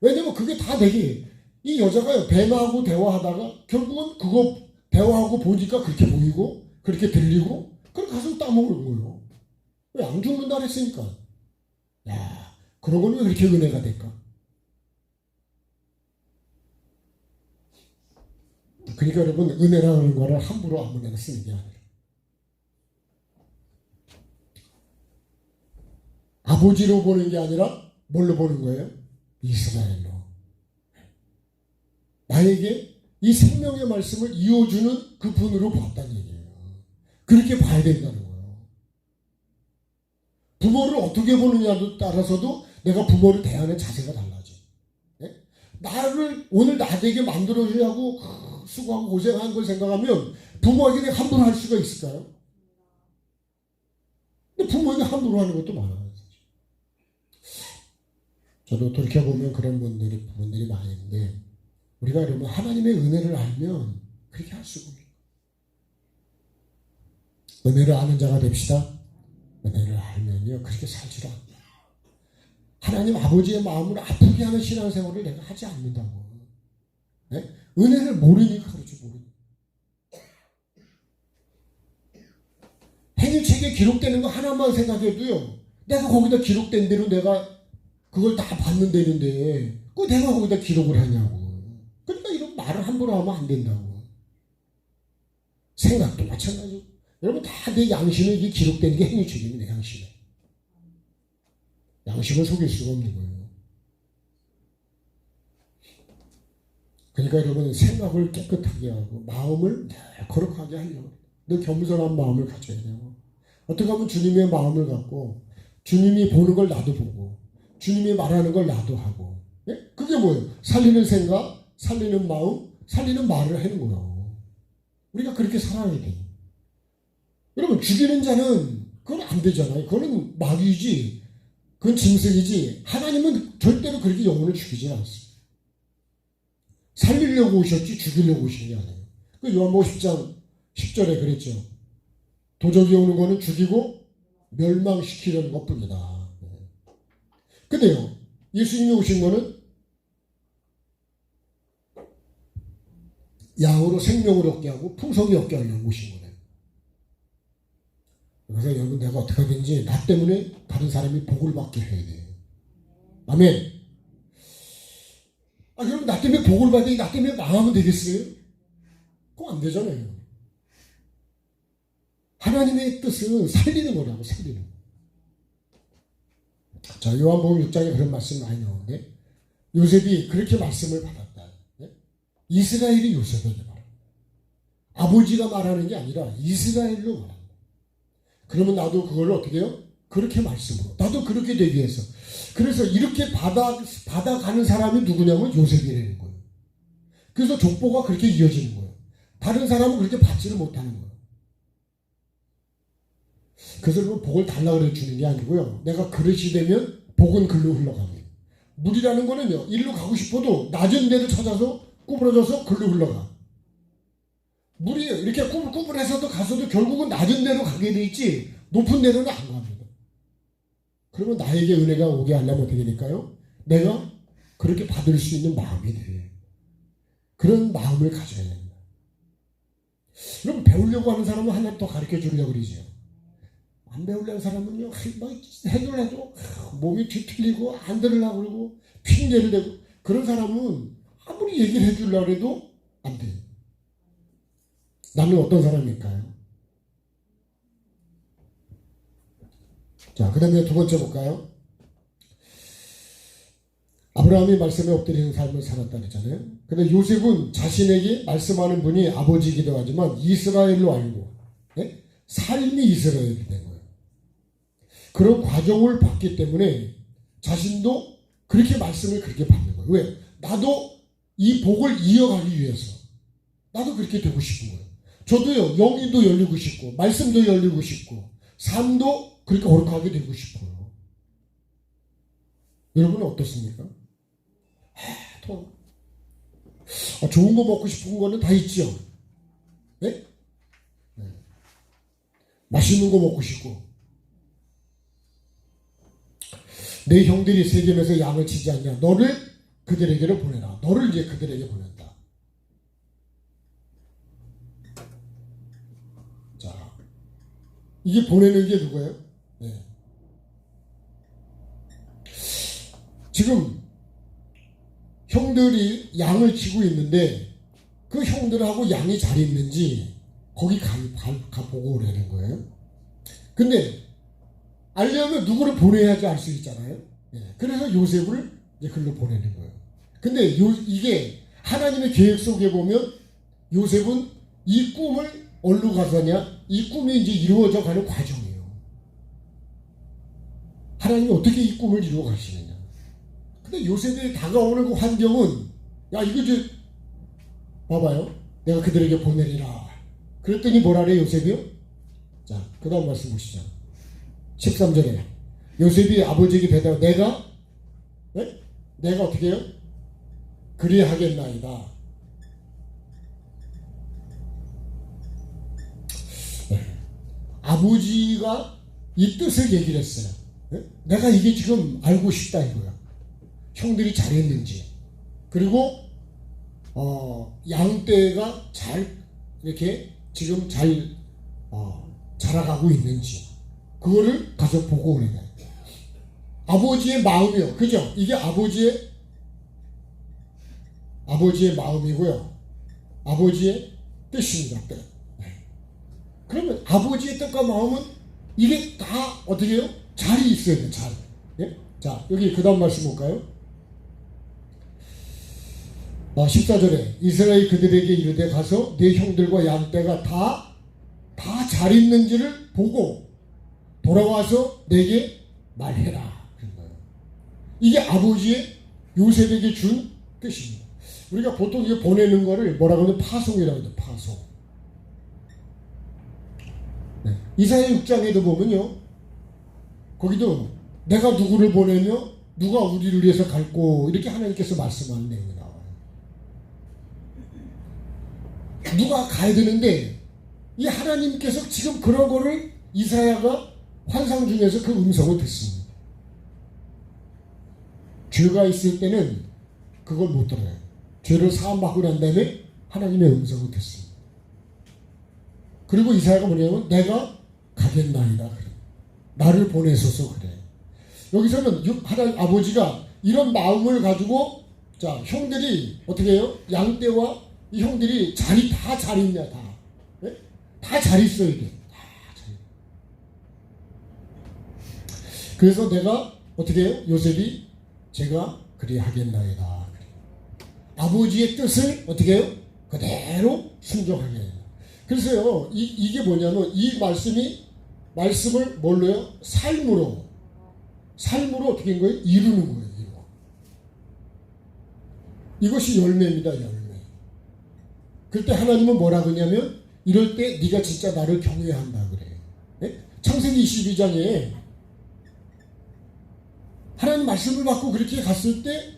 왜냐면 그게 다 되게 이 여자가 뱀하고 대화하다가 결국은 그거 대화하고 보니까 그렇게 보이고 그렇게 들리고 그럼 가서 따먹는 거예요. 왜 안 죽는다 그랬으니까. 야, 그런 건 왜 그렇게 은혜가 될까? 그러니까 여러분 은혜라는 거를 함부로 아무나 쓰는 게 아니라 아버지로 보는 게 아니라 뭘로 보는 거예요? 이스라엘로. 나에게 이 생명의 말씀을 이어주는 그 분으로 봤다는 얘기예요. 그렇게 봐야 된다는 거예요. 부모를 어떻게 보느냐에 따라서도 내가 부모를 대하는 자세가 달라져. 네? 나를 오늘 나에게 만들어주려고 수고하고 고생한 걸 생각하면 부모에게 함부로 할 수가 있을까요? 근데 부모에게 함부로 하는 것도 많아요. 저도 돌이켜보면 그런 부분들이 많이 있는데 우리가 여러분 하나님의 은혜를 알면 그렇게 할 수가 없어요. 은혜를 아는 자가 됩시다. 은혜를 알면요 그렇게 살지를 않아요. 하나님 아버지의 마음을 아프게 하는 신앙생활을 내가 하지 않는다고. 네? 은혜를 모르니까 그렇지 모르니까. 행위책에 기록되는 거 하나만 생각해도요 내가 거기다 기록된 대로 내가 그걸 다 받는다는데 그 내가 거기다 기록을 하냐고. 그러니까 이런 말을 함부로 하면 안 된다고. 생각도 마찬가지고. 여러분 다 내 양심에 이게 기록된 게 행위책입니다. 양심에. 양심을 속일 수가 없는 거예요. 그러니까 여러분 생각을 깨끗하게 하고 마음을 거룩하게 하려고. 늘 겸손한 마음을 가져야 돼요. 어떻게 하면 주님의 마음을 갖고 주님이 보는 걸 나도 보고 주님이 말하는 걸 나도 하고. 예? 그게 뭐예요? 살리는 생각, 살리는 마음, 살리는 말을 하는 거예요. 우리가 그렇게 살아야 돼요. 여러분 죽이는 자는 그건 안 되잖아요. 그거는 마귀이지. 그건 짐승이지. 하나님은 절대로 그렇게 영혼을 죽이지 않습니다. 살리려고 오셨지 죽이려고 오신 게 아니에요. 그 요한복음 10장 10절에 그랬죠. 도적이 오는 거는 죽이고 멸망시키려는 것뿐이다. 근데요 예수님이 오신 거는 양으로 생명을 얻게 하고 풍성히 얻게 하려고 오신 거예요. 그래서 여러분 내가 어떻게 하든지 나 때문에 다른 사람이 복을 받게 해야 돼요. 아멘. 그럼 나 때문에 복을 받으니 나 때문에 망하면 되겠어요? 그거 안 되잖아요. 하나님의 뜻은 살리는 거라고. 살리는 거. 자 요한복음 6장에 그런 말씀이 많이 나오는데 요셉이 그렇게 말씀을 받았다. 네? 이스라엘이 요셉에게 말합니다. 아버지가 말하는 게 아니라 이스라엘로 말합니다. 그러면 나도 그걸 어떻게 해요? 그렇게 말씀으로. 나도 그렇게 되기 위해서. 그래서 이렇게 받아가는 사람이 누구냐면 요셉이라는 거예요. 그래서 족보가 그렇게 이어지는 거예요. 다른 사람은 그렇게 받지를 못하는 거예요. 그래서 복을 달라고 그래 주는 게 아니고요. 내가 그릇이 되면 복은 글로 흘러갑니다. 물이라는 거는요. 일로 가고 싶어도 낮은 데를 찾아서 구부러져서 글로 흘러가. 물이 이렇게 꾸불꾸불해서도 가서도 결국은 낮은 데로 가게 돼 있지 높은 데로는 안 갑니다. 그러면 나에게 은혜가 오게 하려면 어떻게 될까요? 내가 그렇게 받을 수 있는 마음이 돼요. 그런 마음을 가져야 됩니다. 그럼 배우려고 하는 사람은 하나 더 가르쳐 주려고 그러죠. 안 배우려는 사람은요, 해결해도 몸이 뒤틀리고 안 들으려고 그러고 핑계를 대고 그런 사람은 아무리 얘기를 해주려고 해도 안 돼요. 나는 어떤 사람일까요? 자, 그 다음에 두 번째 볼까요? 아브라함이 말씀에 엎드리는 삶을 살았다 그랬잖아요. 근데 요셉은 자신에게 말씀하는 분이 아버지이기도 하지만 이스라엘로 알고, 네? 삶이 이스라엘이 된 거예요. 그런 과정을 봤기 때문에 자신도 그렇게 말씀을 그렇게 받는 거예요. 왜? 나도 이 복을 이어가기 위해서 나도 그렇게 되고 싶은 거예요. 저도요, 영이도 열리고 싶고 말씀도 열리고 싶고 삶도 그렇게 거룩하게 되고 싶어요. 여러분은 어떻습니까? 좋은 거 먹고 싶은 거는 다 있죠. 네? 네. 맛있는 거 먹고 싶고, 내 형들이 세겜에서 양을 치지 않냐, 너를 그들에게로 보내라. 너를 이제 그들에게 보낸다. 자, 이게 보내는 게 누구예요? 네. 지금 형들이 양을 치고 있는데 그 형들하고 양이 잘 있는지 거기 가보고 그러는 거예요. 근데 알려면 누구를 보내야지 알 수 있잖아요. 그래서 요셉을 이제 글로 보내는 거예요. 근데 이게 하나님의 계획 속에 보면 요셉은 이 꿈을 어디로 가서냐, 이 꿈이 이제 이루어져 가는 과정이에요. 하나님이 어떻게 이 꿈을 이루어 가시느냐. 근데 요셉이 다가오는 그 환경은, 야, 이거 이제 봐봐요, 내가 그들에게 보내리라. 그랬더니 뭐라 그래 요셉이요? 자, 그 다음 말씀 보시죠. 13절에 요셉이 아버지에게 대답, 내가 어떻게 해요? 그리 하겠나이다. 아버지가 이 뜻을 얘기를 했어요. 내가 이게 지금 알고 싶다 이거야. 형들이 잘했는지, 그리고 양떼가 잘 이렇게 지금 잘 자라가고 있는지 그거를 가서 보고 그래요. 아버지의 마음이요, 그죠? 이게 아버지의 마음이고요, 아버지의 뜻입니다. 뜻. 그러면 아버지의 뜻과 마음은 이게 다 어떻게 해요? 잘이 있어야 돼요. 잘. 예? 자, 여기 그 다음 말씀 볼까요? 14절에 이스라엘 그들에게 이르되 가서 네 형들과 양떼가 다 잘 있는지를 보고 돌아와서 내게 말해라. 그런 거예요. 이게 아버지의 요셉에게 준 뜻입니다. 우리가 보통 이게 보내는 거를 뭐라고 하면 파송이라고 해요. 파송. 네. 이사야 6장에도 보면요, 거기도 내가 누구를 보내며 누가 우리를 위해서 갈고 이렇게 하나님께서 말씀하는 내용이 나와요. 누가 가야 되는데 이 하나님께서 지금 그런 거를 이사야가 환상 중에서 그 음성을 듣습니다. 죄가 있을 때는 그걸 못 들어요. 죄를 사함받고 난 다음에 하나님의 음성을 듣습니다. 그리고 이사야가 뭐냐면 내가 가겠나이다 그래. 나를 보내소서 그래. 여기서는 하나님 아버지가 이런 마음을 가지고, 자, 형들이 어떻게 해요? 양떼와 이 형들이 다 잘 있냐, 다 잘 있어야 돼. 다 잘. 그래서 내가 어떻게 해요? 요셉이 제가 그리 하겠나이다. 아버지의 뜻을 어떻게 해요? 그대로 순종하게 해요. 그래서요, 이게 뭐냐면 이 말씀을 뭘로요? 삶으로 어떻게 한 거예요? 이루는 거예요. 이것이 열매입니다. 열매. 그때 하나님은 뭐라 그러냐면 이럴 때 네가 진짜 나를 경외한다 그래요. 네? 창세기 22장에 하나님 말씀을 받고 그렇게 갔을 때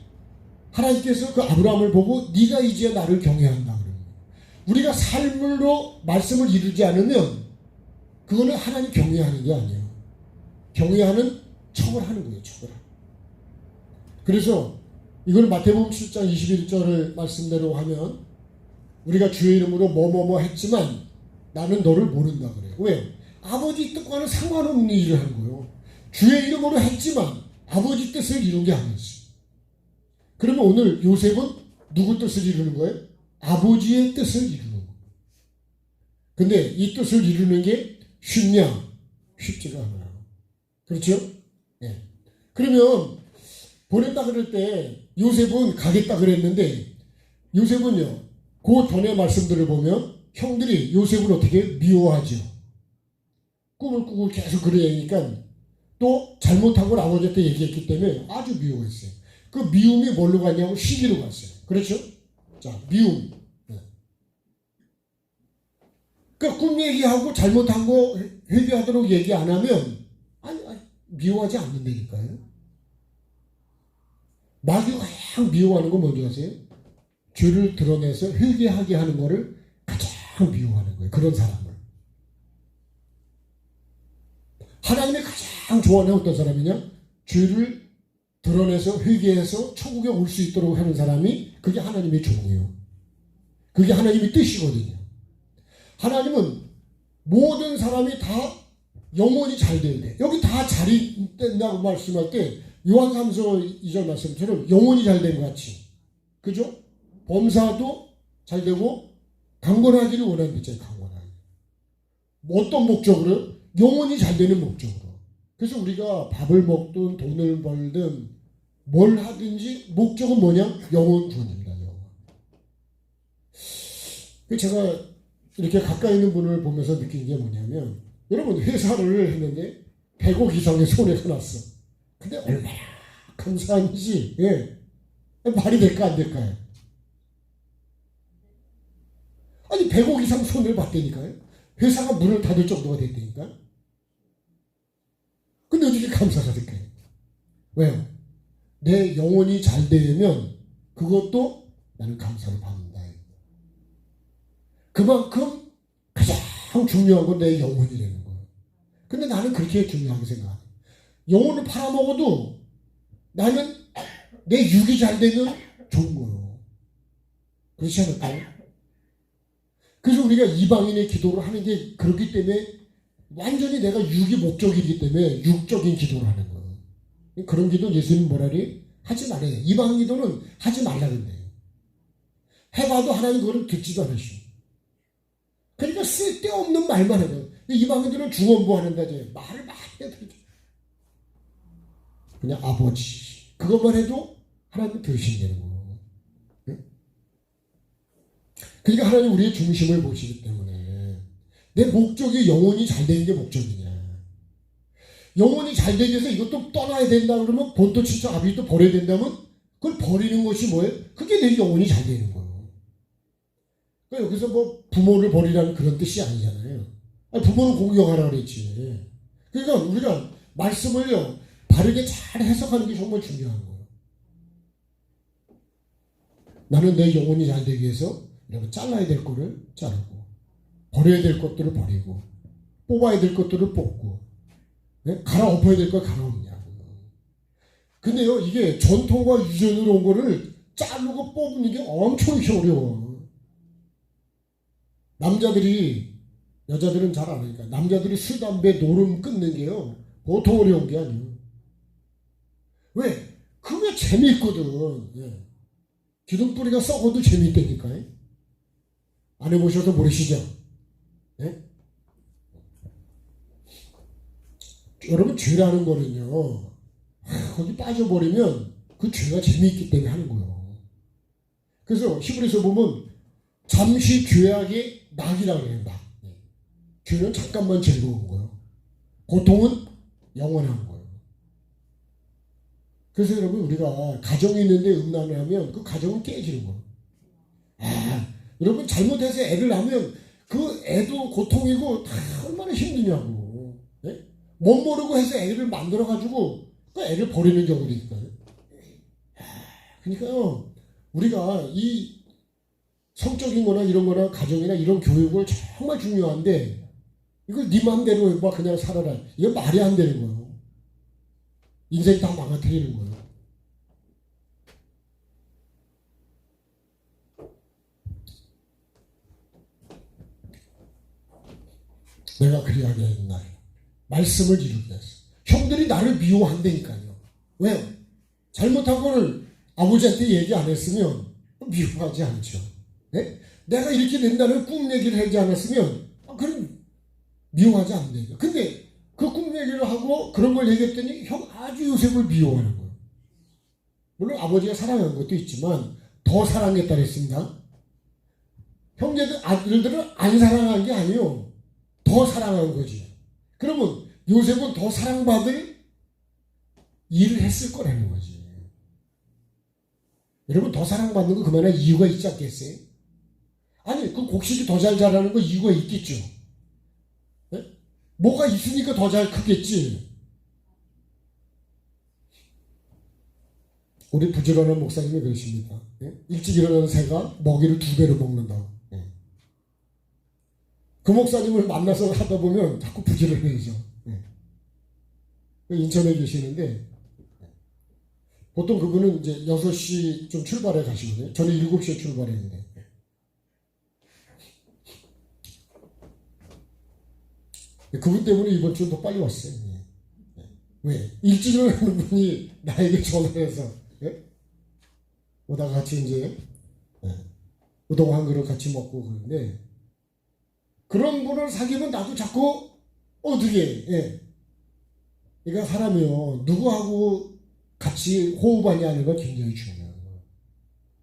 하나님께서 그 아브라함을 보고 네가 이제 나를 경외한다 그래요. 우리가 삶으로 말씀을 이루지 않으면 그거는 하나님 경외하는 게 아니에요. 경외하는 척을 하는 거예요. 척을. 그래서 이걸 마태복음 7장 21절을 말씀대로 하면 우리가 주의 이름으로 뭐뭐뭐 했지만 나는 너를 모른다 그래요. 왜요? 아버지 뜻과는 상관없는 일을 하는 거예요. 주의 이름으로 했지만 아버지 뜻을 이룬 게 아니지. 그러면 오늘 요셉은 누구 뜻을 이루는 거예요? 아버지의 뜻을 이루는 거예요. 근데 이 뜻을 이루는 게 쉽냐? 쉽지가 않아요. 그렇죠? 네. 그러면 보낸다 그럴 때 요셉은 가겠다 그랬는데 요셉은요, 그 전에 말씀들을 보면 형들이 요셉을 어떻게 미워하죠. 꿈을 꾸고 계속 그러니까 또 잘못한 걸 아버지한테 얘기했기 때문에 아주 미워했어요. 그 미움이 뭘로 갔냐면 시기로 갔어요. 그렇죠? 자, 미움. 그러니까 꿈 얘기하고 잘못한 거 회개하도록 얘기 안 하면 아니 미워하지 않는다니까요. 마귀가 가장 미워하는 거 뭔지 아세요? 죄를 드러내서 회개하게 하는 거를 가장 미워하는 거예요. 그런 사람을. 하나님이 가장 좋아하는 어떤 사람이냐? 죄를 드러내서 회개해서 천국에 올 수 있도록 하는 사람이 그게 하나님의 종이에요. 그게 하나님의 뜻이거든요. 하나님은 모든 사람이 다 영혼이 잘 돼야 돼. 여기 다 잘이 된다고 말씀할 때 요한삼서 2절 말씀처럼 영혼이 잘 된 것 같이. 그죠? 범사도 잘 되고 강건하기를 원하는 거죠. 강건하기. 어떤 목적으로? 영혼이 잘 되는 목적으로. 그래서 우리가 밥을 먹든 돈을 벌든 뭘 하든지 목적은 뭐냐? 영혼 구원입니다. 영혼. 제가 이렇게 가까이 있는 분을 보면서 느낀 게 뭐냐면 여러분 회사를 했는데 100억 이상의 손해가 났어. 근데 얼마나 감사한지 예. 말이 될까 안 될까요? 아니 100억 이상 손해를 봤다니까요. 회사가 문을 닫을 정도가 됐다니까. 근데 어떻게 감사가 될까요? 왜요? 내 영혼이 잘 되면 그것도 나는 감사를 받는다. 그만큼 가장 중요한 건 내 영혼이라는 거예요. 근데 나는 그렇게 중요하게 생각해요. 영혼을 팔아먹어도 나는 내 육이 잘 되면 좋은 거예요. 그렇지 않을까요? 그래서 우리가 이방인의 기도를 하는 게 그렇기 때문에 완전히 내가 육이 목적이기 때문에 육적인 기도를 하는 거예요. 그런 기도 예수님 뭐라리? 하지 말아요. 이방 기도는 하지 말라 그래요. 해봐도 하나님 그거를 듣지도 않으시오. 그러니까 쓸데없는 말만 해요. 이방인들은 중언부 하는데 말을 많이 해도 그냥 아버지 그것만 해도 하나님 들으신다는 거예요. 그러니까 하나님 우리의 중심을 보시기 때문에 내 목적이 영혼이 잘 되는 게 목적이냐. 영혼이 잘 되기 위해서 이것도 떠나야 된다 그러면 본토 친척 아비도 버려야 된다면 그걸 버리는 것이 뭐예요? 그게 내 영혼이 잘 되는 거예요. 그러니까 여기서 뭐 부모를 버리라는 그런 뜻이 아니잖아요. 아니, 부모는 공경하라 그랬지. 그러니까 우리가 말씀을요 바르게 잘 해석하는 게 정말 중요한 거예요. 나는 내 영혼이 잘 되기 위해서 이렇게 잘라야 될 거를 자르고 버려야 될 것들을 버리고 뽑아야 될 것들을 뽑고 네? 갈아엎어야 될 걸 갈아엎냐고. 근데요 이게 전통과 유전으로 온 거를 자르고 뽑는 게 엄청 어려워. 남자들이 여자들은 잘 안 하니까 남자들이 술, 담배, 노름 끊는 게요 보통 어려운 게 아니에요. 왜? 그게 재미있거든. 예. 기둥뿌리가 썩어도 재미있다니까요. 안 해보셔도 모르시죠? 예? 여러분 죄라는 거는요 거기 빠져버리면 그 죄가 재미있기 때문에 하는 거예요. 그래서 히브리서 보면 잠시 죄악의 낙이라고 해요. 낙. 죄는 잠깐만 즐거운 거예요. 고통은 영원한 거예요. 그래서 여러분 우리가 가정이 있는데 음란을 하면 그 가정은 깨지는 거예요. 여러분 잘못해서 애를 낳으면 그 애도 고통이고 다 얼마나 힘드냐고. 네? 못 모르고 해서 애를 만들어가지고 그 애를 버리는 경우도 있거든요. 그러니까요 우리가 이 성적인 거나 이런 거나 가정이나 이런 교육을 정말 중요한데 이걸 네 맘대로 막 그냥 살아라. 이건 말이 안 되는 거예요. 인생 다 망가뜨리는 거예요. 내가 그리하게 했나요? 말씀을 이루기 위해서. 형들이 나를 미워한다니까요. 왜요? 잘못한 거를 아버지한테 얘기 안 했으면 미워하지 않죠. 네? 내가 이렇게 된다는 꿈 얘기를 하지 않았으면 그럼 미워하지 않는다니까. 근데 그 꿈 얘기를 하고 그런 걸 얘기했더니 형 아주 요셉을 미워하는 거예요. 물론 아버지가 사랑한 것도 있지만 더 사랑했다 그랬습니다. 형제들, 아들들은 안 사랑한 게 아니에요. 더 사랑한 거지. 그러면 요셉은 더 사랑받을 일을 했을 거라는 거지. 여러분, 더 사랑받는 거 그만한 이유가 있지 않겠어요? 아니, 그 곡식이 더 잘 자라는 거 이유가 있겠죠. 네? 뭐가 있으니까 더 잘 크겠지. 우리 부지런한 목사님이 그러십니다. 네? 일찍 일어나는 새가 먹이를 2배로 먹는다고. 네. 그 목사님을 만나서 하다 보면 자꾸 부지런해져. 네. 인천에 계시는데 보통 그분은 이제 6시 좀 출발해 가시거든요. 저는 7시에 출발했는데. 그분 때문에 이번 주는 더 빨리 왔어요. 왜? 일찍 일어나는 분이 나에게 전화해서 오다가 같이 이제 우동 한 그릇 같이 먹고 그러는데, 그런 분을 사귀면 나도 자꾸 어떻게 그러니까 사람이요, 누구하고 같이 호흡하냐는 건 굉장히 중요해요.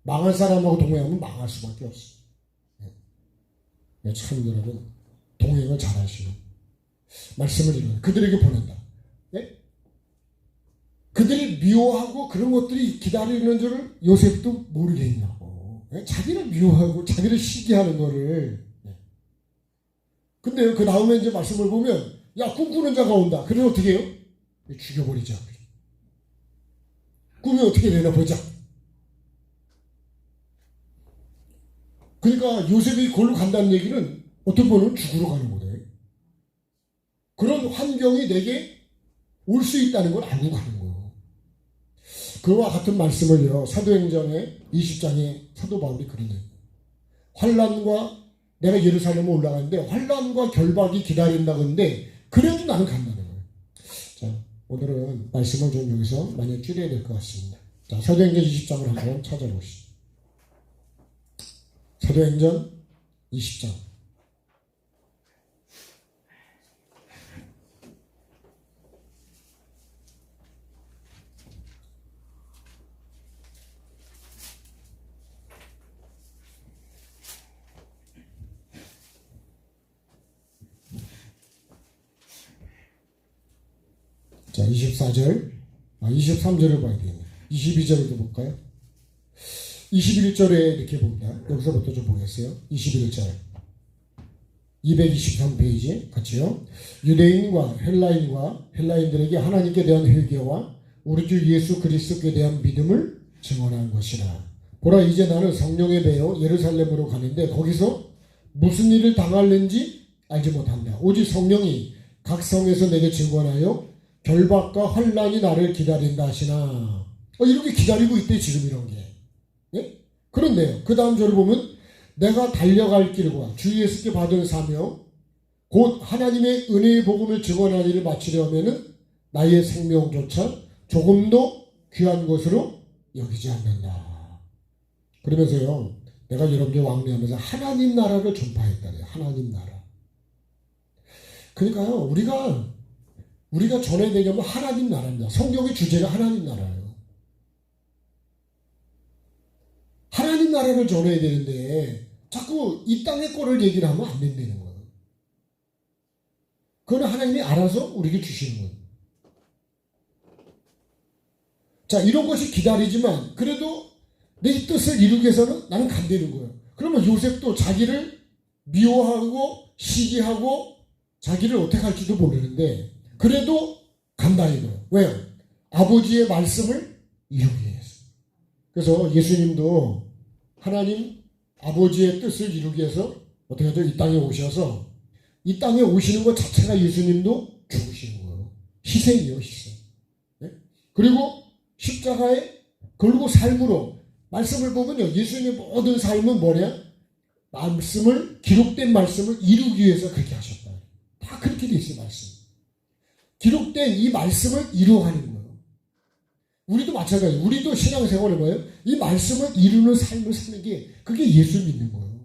망할 사람하고 동행하면 망할 수밖에 없어. 참 여러분, 동행을 잘하시는 말씀을 이루는 그들에게 보낸다. 네? 그들이 미워하고 그런 것들이 기다리는 줄을 요셉도 모르겠냐고. 네? 자기를 미워하고 자기를 시기하는 거를. 네. 근데 그 다음에 이제 말씀을 보면, 야, 꿈꾸는 자가 온다. 그래 어떻게 해요? 죽여버리자. 꿈이 어떻게 되나 보자. 그러니까 요셉이 골로 간다는 얘기는 어떤 분은 죽으러 가는 거예요. 그런 환경이 내게 올 수 있다는 걸 알고 가는 거예요. 그와 같은 말씀을요, 사도행전의 20장에 사도 바울이 그러네요. 환난과, 내가 예루살렘에 올라가는데 환난과 결박이 기다린다 그러는데 그래도 나는 간다는 거예요. 자, 오늘은 말씀을 좀 여기서 많이 줄여야 될 것 같습니다. 자, 사도행전 20장을 한번 찾아보시죠. 사도행전 20장. 자, 24절, 23절을 봐야 되겠네요. 22절도 볼까요? 21절에 이렇게 봅니다. 여기서부터 좀 보겠어요. 21절. 223페이지 같이요. 유대인과 헬라인들에게 하나님께 대한 회개와 우리 주 예수 그리스도께 대한 믿음을 증언한 것이라. 보라, 이제 나는 성령에 매여 예루살렘으로 가는데 거기서 무슨 일을 당할는지 알지 못한다. 오직 성령이 각 성에서 내게 증언하여 결박과 환난이 나를 기다린다 하시나. 이렇게 기다리고 있대 지금 이런 게. 예? 그런데요, 그 다음 절을 보면 내가 달려갈 길과 주 예수께 받은 사명 곧 하나님의 은혜의 복음을 증언하는 일을 마치려 하면은 나의 생명조차 조금도 귀한 것으로 여기지 않는다. 그러면서요, 내가 여러분들 왕래하면서 하나님 나라를 전파했다네요. 하나님 나라. 그러니까요, 우리가 전해야 되냐면 하나님 나라입니다. 성경의 주제가 하나님 나라예요. 하나님 나라를 전해야 되는데 자꾸 이 땅의 꼴을 얘기를 하면 안 된다는 거예요. 그건 하나님이 알아서 우리에게 주시는 거예요. 자, 이런 것이 기다리지만 그래도 내 뜻을 이루기 위해서는 나는 간다는 거예요. 그러면 요셉도 자기를 미워하고 시기하고 자기를 어떻게 할지도 모르는데 그래도 간다 이거예요. 왜요? 아버지의 말씀을 이루기 위해서. 그래서 예수님도 하나님 아버지의 뜻을 이루기 위해서 어떻게 하죠? 이 땅에 오셔서 이 땅에 오시는 것 자체가 예수님도 죽으시는 거예요. 희생이요, 희생. 네? 그리고 십자가에 걸고 삶으로 말씀을 보면요, 예수님의 모든 삶은 뭐냐? 말씀을, 기록된 말씀을 이루기 위해서 그렇게 하셨다. 다 그렇게 돼 있어요, 말씀. 기록된 이 말씀을 이루어가는 거예요. 우리도 마찬가지예요. 우리도 신앙생활을 뭐예요? 이 말씀을 이루는 삶을 사는 게 그게 예수 믿는 거예요.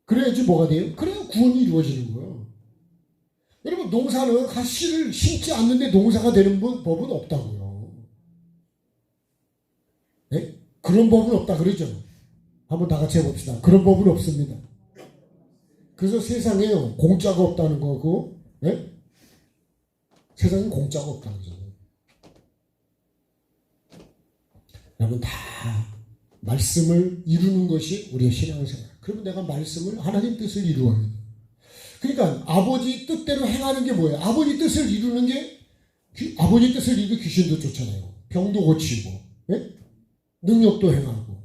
그래야지 뭐가 돼요? 그래야 구원이 이루어지는 거예요. 여러분, 농사는 씨를 심지 않는데 농사가 되는 법은 없다고요. 예? 그런 법은 없다 그러죠. 한번 다 같이 해봅시다. 그런 법은 없습니다. 그래서 세상에 공짜가 없다는 거고, 예? 세상에 공짜가 없다는 거죠. 여러분 다 말씀을 이루는 것이 우리의 신앙생활. 그러면 내가 말씀을 하나님 뜻을 이루어야 돼. 그러니까 아버지 뜻대로 행하는 게 뭐예요? 아버지 뜻을 이루는 게 아버지 뜻을 이루고 귀신도 쫓아내고 병도 고치고, 예? 능력도 행하고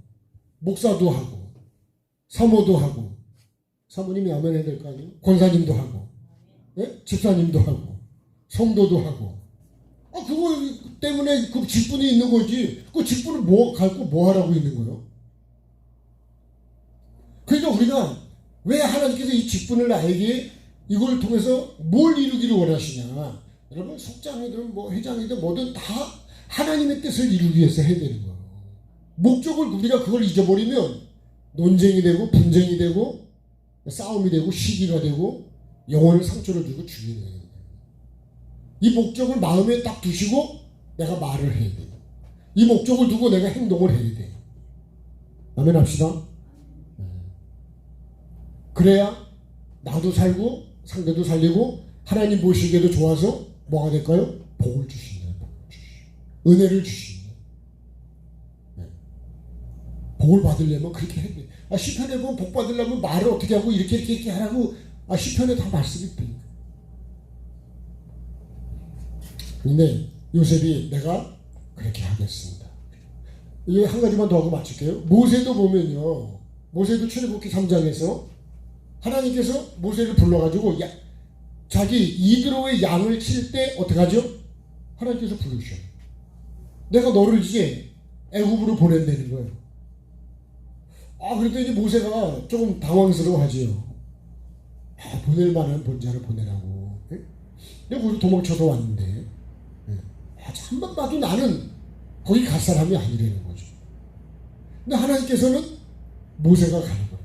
목사도 하고 사모도 하고, 사모님이 아멘 해야 될 거 아니에요? 권사님도 하고, 예? 집사님도 하고 성도도 하고. 그거 때문에 그 직분이 있는 거지. 그 직분을 갖고 뭐 하라고 있는 거예요? 그러니까 우리가 왜 하나님께서 이 직분을 나에게 이걸 통해서 뭘 이루기를 원하시냐? 여러분 속장이든 뭐 회장이든 뭐든 다 하나님의 뜻을 이루기 위해서 해야 되는 거예요. 목적을 우리가 그걸 잊어버리면 논쟁이 되고 분쟁이 되고 싸움이 되고 시기가 되고 영혼을 상처를 주고 죽이는 거예요. 이 목적을 마음에 딱 두시고 내가 말을 해야 돼요. 이 목적을 두고 내가 행동을 해야 돼요. 아멘 합시다. 그래야 나도 살고 상대도 살리고 하나님 보시기에도 좋아서 뭐가 될까요? 복을 주신다. 은혜를 주신다. 복을 받으려면 그렇게 해야 돼. 시편에 보면 복 받으려면 말을 어떻게 하고 이렇게 하라고 시편에 다 말씀이 있다니까. 근데 요셉이 내가 그렇게 하겠습니다. 이게 한 가지만 더 하고 마칠게요. 모세도 보면요. 모세도 출애굽기 3장에서 하나님께서 모세를 불러가지고 자기 이드로의 양을 칠 때 어떻게 하죠? 하나님께서 부르셔요. 내가 너를 이제 애굽으로 보낸다는 거예요. 그랬더니 모세가 조금 당황스러워하지요. 보낼 만한 본자를 보내라고. 내가 거기서 도망쳐서 왔는데 한번 봐도 나는 거기 갈 사람이 아니라는 거죠. 근데 하나님께서는 모세가 가는 거예요.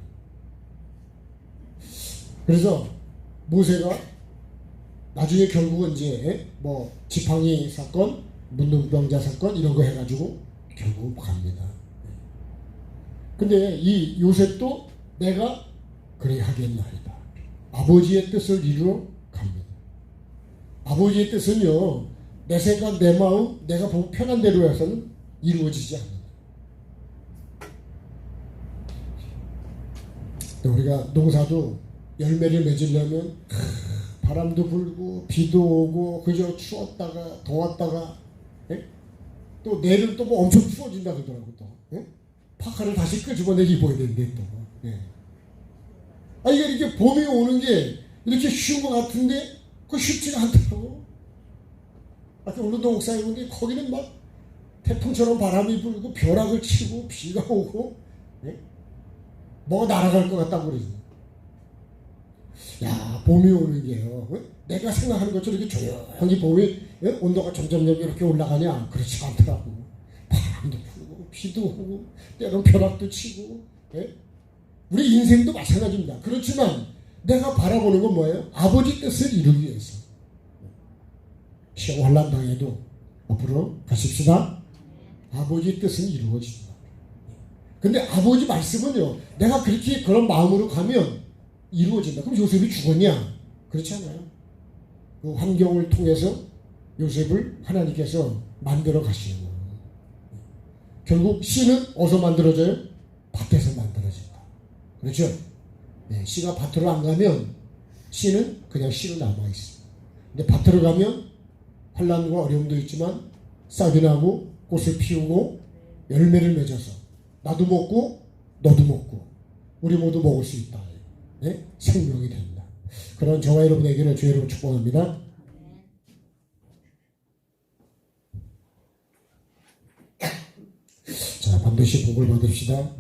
그래서 모세가 나중에 결국은 이제 뭐 지팡이 사건, 문둥병자 사건 이런 거 해가지고 결국 갑니다. 근데 이 요셉도 내가 그래 하겠나이다. 아버지의 뜻을 이루어 갑니다. 아버지의 뜻은요, 내 생각, 내 마음, 내가 보고 편한 대로 해서는 이루어지지 않는다. 우리가 농사도 열매를 맺으려면 바람도 불고 비도 오고 그저 추웠다가 더웠다가 또 내일은 또 뭐 엄청 추워진다 그러더라고. 또 파카를 다시 끄집어내기 입어야 되는데 또 이게 이렇게 봄이 오는 게 이렇게 쉬운 것 같은데 그거 쉽지가 않더라고. 아까 울릉도 목사님 오는데 거기는 막 태풍처럼 바람이 불고 벼락을 치고 비가 오고 뭐가 날아갈 것 같다고 그러지. 봄이 오는 게요, 내가 생각하는 것처럼 이렇게 조용히 봄이 온도가 점점 이렇게 올라가냐? 그렇지 않더라고. 바람도 불고 비도 오고 때론 벼락도 치고. 우리 인생도 마찬가지입니다. 그렇지만 내가 바라보는 건 뭐예요? 아버지 뜻을 이루기 위해서. 시험 환난 당해도 앞으로 가십시다. 아버지 뜻은 이루어진다. 근데 아버지 말씀은요, 내가 그렇게 그런 마음으로 가면 이루어진다. 그럼 요셉이 죽었냐? 그렇지 않아요. 그 환경을 통해서 요셉을 하나님께서 만들어 가시는 거예요. 결국 씨는 어디서 만들어져요? 밭에서 만들어진다. 그렇죠? 씨가 밭으로 안 가면 씨는 그냥 씨로 남아있어요. 근데 밭으로 가면 환난과 어려움도 있지만 싹이 나고 꽃을 피우고 열매를 맺어서 나도 먹고 너도 먹고 우리 모두 먹을 수 있다. 생명이 됩니다. 그런 저와 여러분에게는 주의 이름으로 축복합니다. 자, 반드시 복을 받읍시다.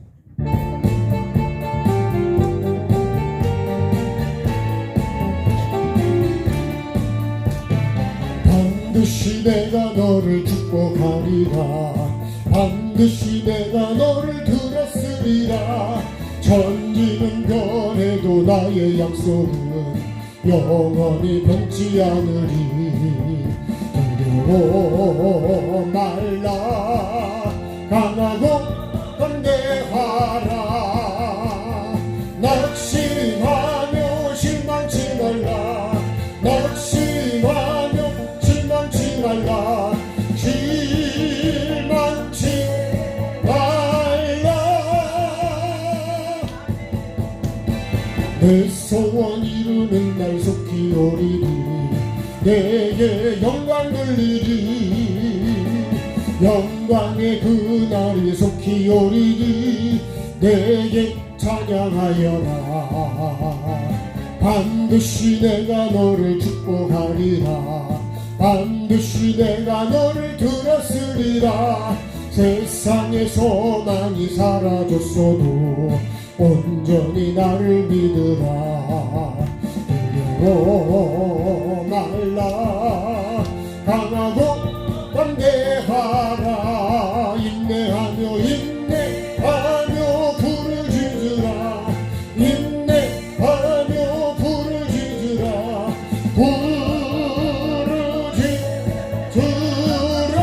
반드시 내가 너를 축복하리라. 반드시 내가 너를 들었으리라. 천지는 변해도 나의 약속은 영원히 변치 않으리. 두려워 말라. 강하고 담대하라. 낙심하며 실망치 말라. 낙심하며 실망치 말라. 실망치 말라. 내 소원 이루는 날 속히 오리리. 내게 영광 돌리리. 영광의 그날이 속히 오리니 내게 찬양하여라. 반드시 내가 너를 축복하리라. 반드시 내가 너를 들었으리라. 세상에서 많이 사라졌어도 온전히 나를 믿으라. 두려워 말라. 강하고 담대하라. 인내하며 부르짖으라. 인내하며 부르짖으라. 부르짖으라.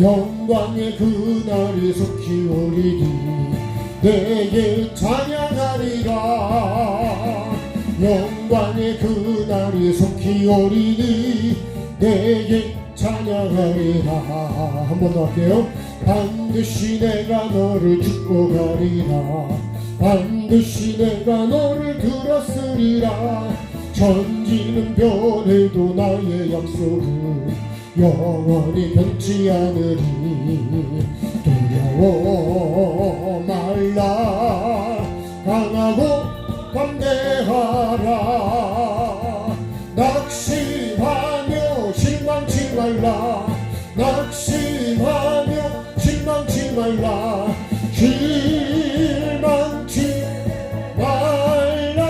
영광의 그날이 속히 오리니 내게 찬양하리라. 영광의 그날이 속히 오리니 내게 찬양하리라. 한 번 더 할게요. 반드시 내가 너를 축복하리라. 반드시 내가 너를 들었으리라. 천지는 변해도 나의 약속은 영원히 변치 않으리. 두려워 말라. 강하고 담대하라. 낙심하며 실망치 말라. 낙심하며 실망치 말라. 실망치 말라.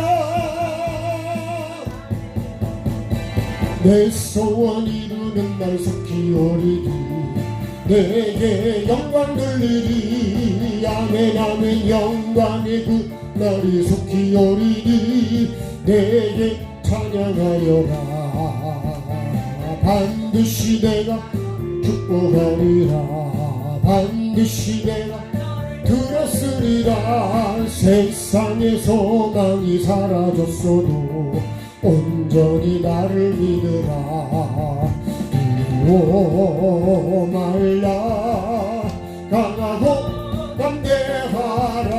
내 소원 이루는 날 속히 오리니 내게 영광 돌리리. 아멘 아멘. 영광의 그 날이 속히 오리니 내게 찬양하여라. 반드시 내가 축복하리라. 반드시 내가 들었으리라. 세상에서 많이 사라졌어도 온전히 나를 믿으라. 두려워 말라. 강하고 담대하라.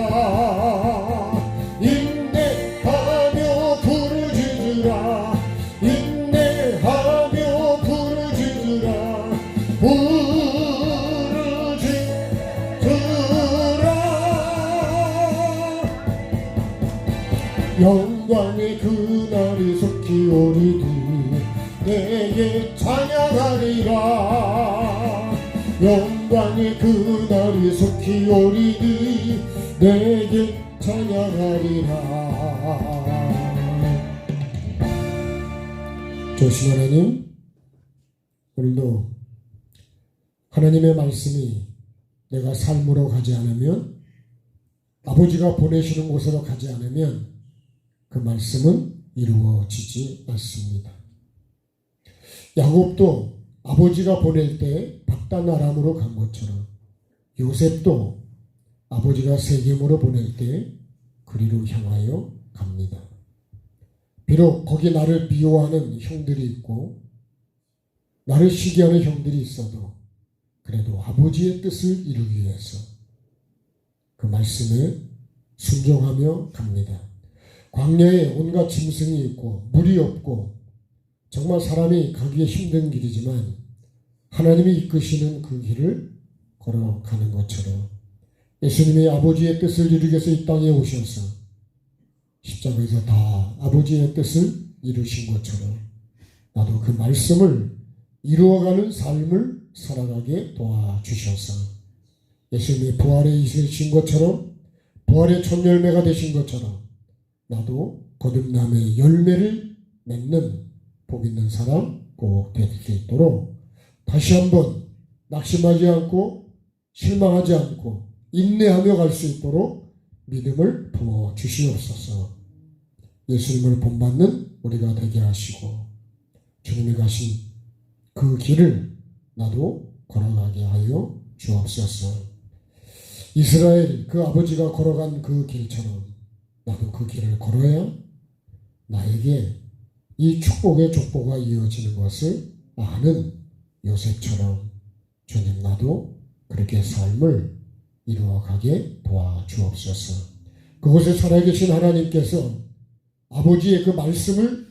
인내하며 부르짖으라. 인내하며 부르짖으라. 부르짖으라. 영광의 그날이 속히 오리니 내게 찬양하리라. 영광의 그날이 속히 오리니 내게 찬양하리라. 조신 하나님, 오늘도 하나님의 말씀이 내가 삶으로 가지 않으면, 아버지가 보내시는 곳으로 가지 않으면 그 말씀은 이루어지지 않습니다. 야곱도 아버지가 보낼 때 박단 아람으로 간 것처럼 요셉도 아버지가 세겜으로 보낼 때 그리로 향하여 갑니다. 비록 거기 나를 미워하는 형들이 있고 나를 시기하는 형들이 있어도 그래도 아버지의 뜻을 이루기 위해서 그 말씀에 순종하며 갑니다. 광야에 온갖 짐승이 있고 물이 없고 정말 사람이 가기에 힘든 길이지만 하나님이 이끄시는 그 길을 걸어가는 것처럼 예수님이 아버지의 뜻을 이루기 위해서 이 땅에 오셔서 십자가에서 다 아버지의 뜻을 이루신 것처럼 나도 그 말씀을 이루어가는 삶을 살아가게 도와주셔서 예수님이 부활에 이르신 것처럼 부활의 첫 열매가 되신 것처럼 나도 거듭남의 열매를 맺는 복 있는 사람 꼭 될 수 있도록 다시 한번 낙심하지 않고 실망하지 않고 인내하며 갈 수 있도록 믿음을 부어 주시옵소서. 예수님을 본받는 우리가 되게 하시고 주님이 가신 그 길을 나도 걸어가게 하여 주옵소서. 이스라엘 그 아버지가 걸어간 그 길처럼 나도 그 길을 걸어야 나에게 이 축복의 족보가 이어지는 것을 아는 요셉처럼 주님 나도 그렇게 삶을 이루어가게 도와주옵소서. 그곳에 살아계신 하나님께서 아버지의 그 말씀을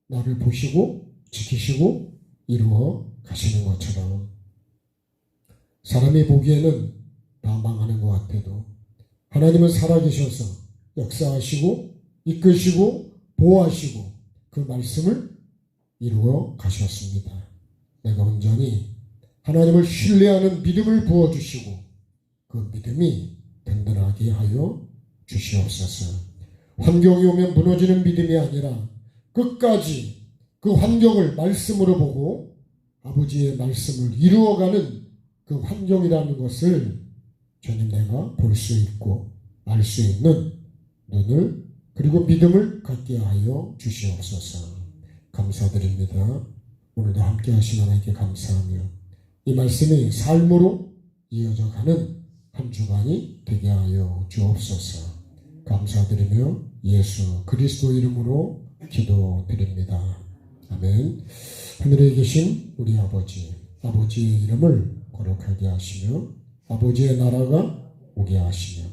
나를 보시고 지키시고 이루어 가시는 것처럼 사람이 보기에는 다 망하는 것 같아도 하나님은 살아계셔서 역사하시고 이끄시고 보호하시고 그 말씀을 이루어 가셨습니다. 내가 온전히 하나님을 신뢰하는 믿음을 부어주시고 그 믿음이 든든하게 하여 주시옵소서. 환경이 오면 무너지는 믿음이 아니라 끝까지 그 환경을 말씀으로 보고 아버지의 말씀을 이루어가는 그 환경이라는 것을 주님 내가 볼 수 있고 알 수 있는 눈을 그리고 믿음을 갖게 하여 주시옵소서. 감사드립니다. 오늘도 함께 하신 하나님께 감사하며 이 말씀이 삶으로 이어져 가는 한 주간이 되게 하여 주옵소서. 감사드리며 예수 그리스도 이름으로 기도드립니다. 아멘. 하늘에 계신 우리 아버지의 이름을 거룩하게 하시며 아버지의 나라가 오게 하시며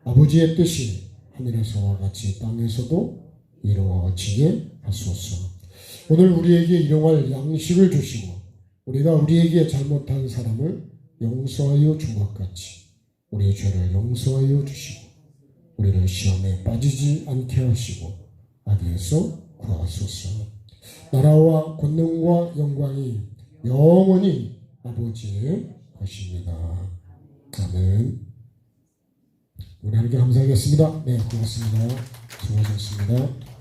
아버지의 뜻이 하늘에서와 같이 땅에서도 이루어지게 하소서. 오늘 우리에게 일용할 양식을 주시고 우리가 우리에게 잘못한 사람을 용서하여 준 것 같이 우리의 죄를 용서하여 주시고 우리를 시험에 빠지지 않게 하시고 악에서 구하소서. 나라와 권능과 영광이 영원히 아버지의 것입니다. 아멘. 우리 하나님께 감사하겠습니다. 네, 고맙습니다. 수고하셨습니다.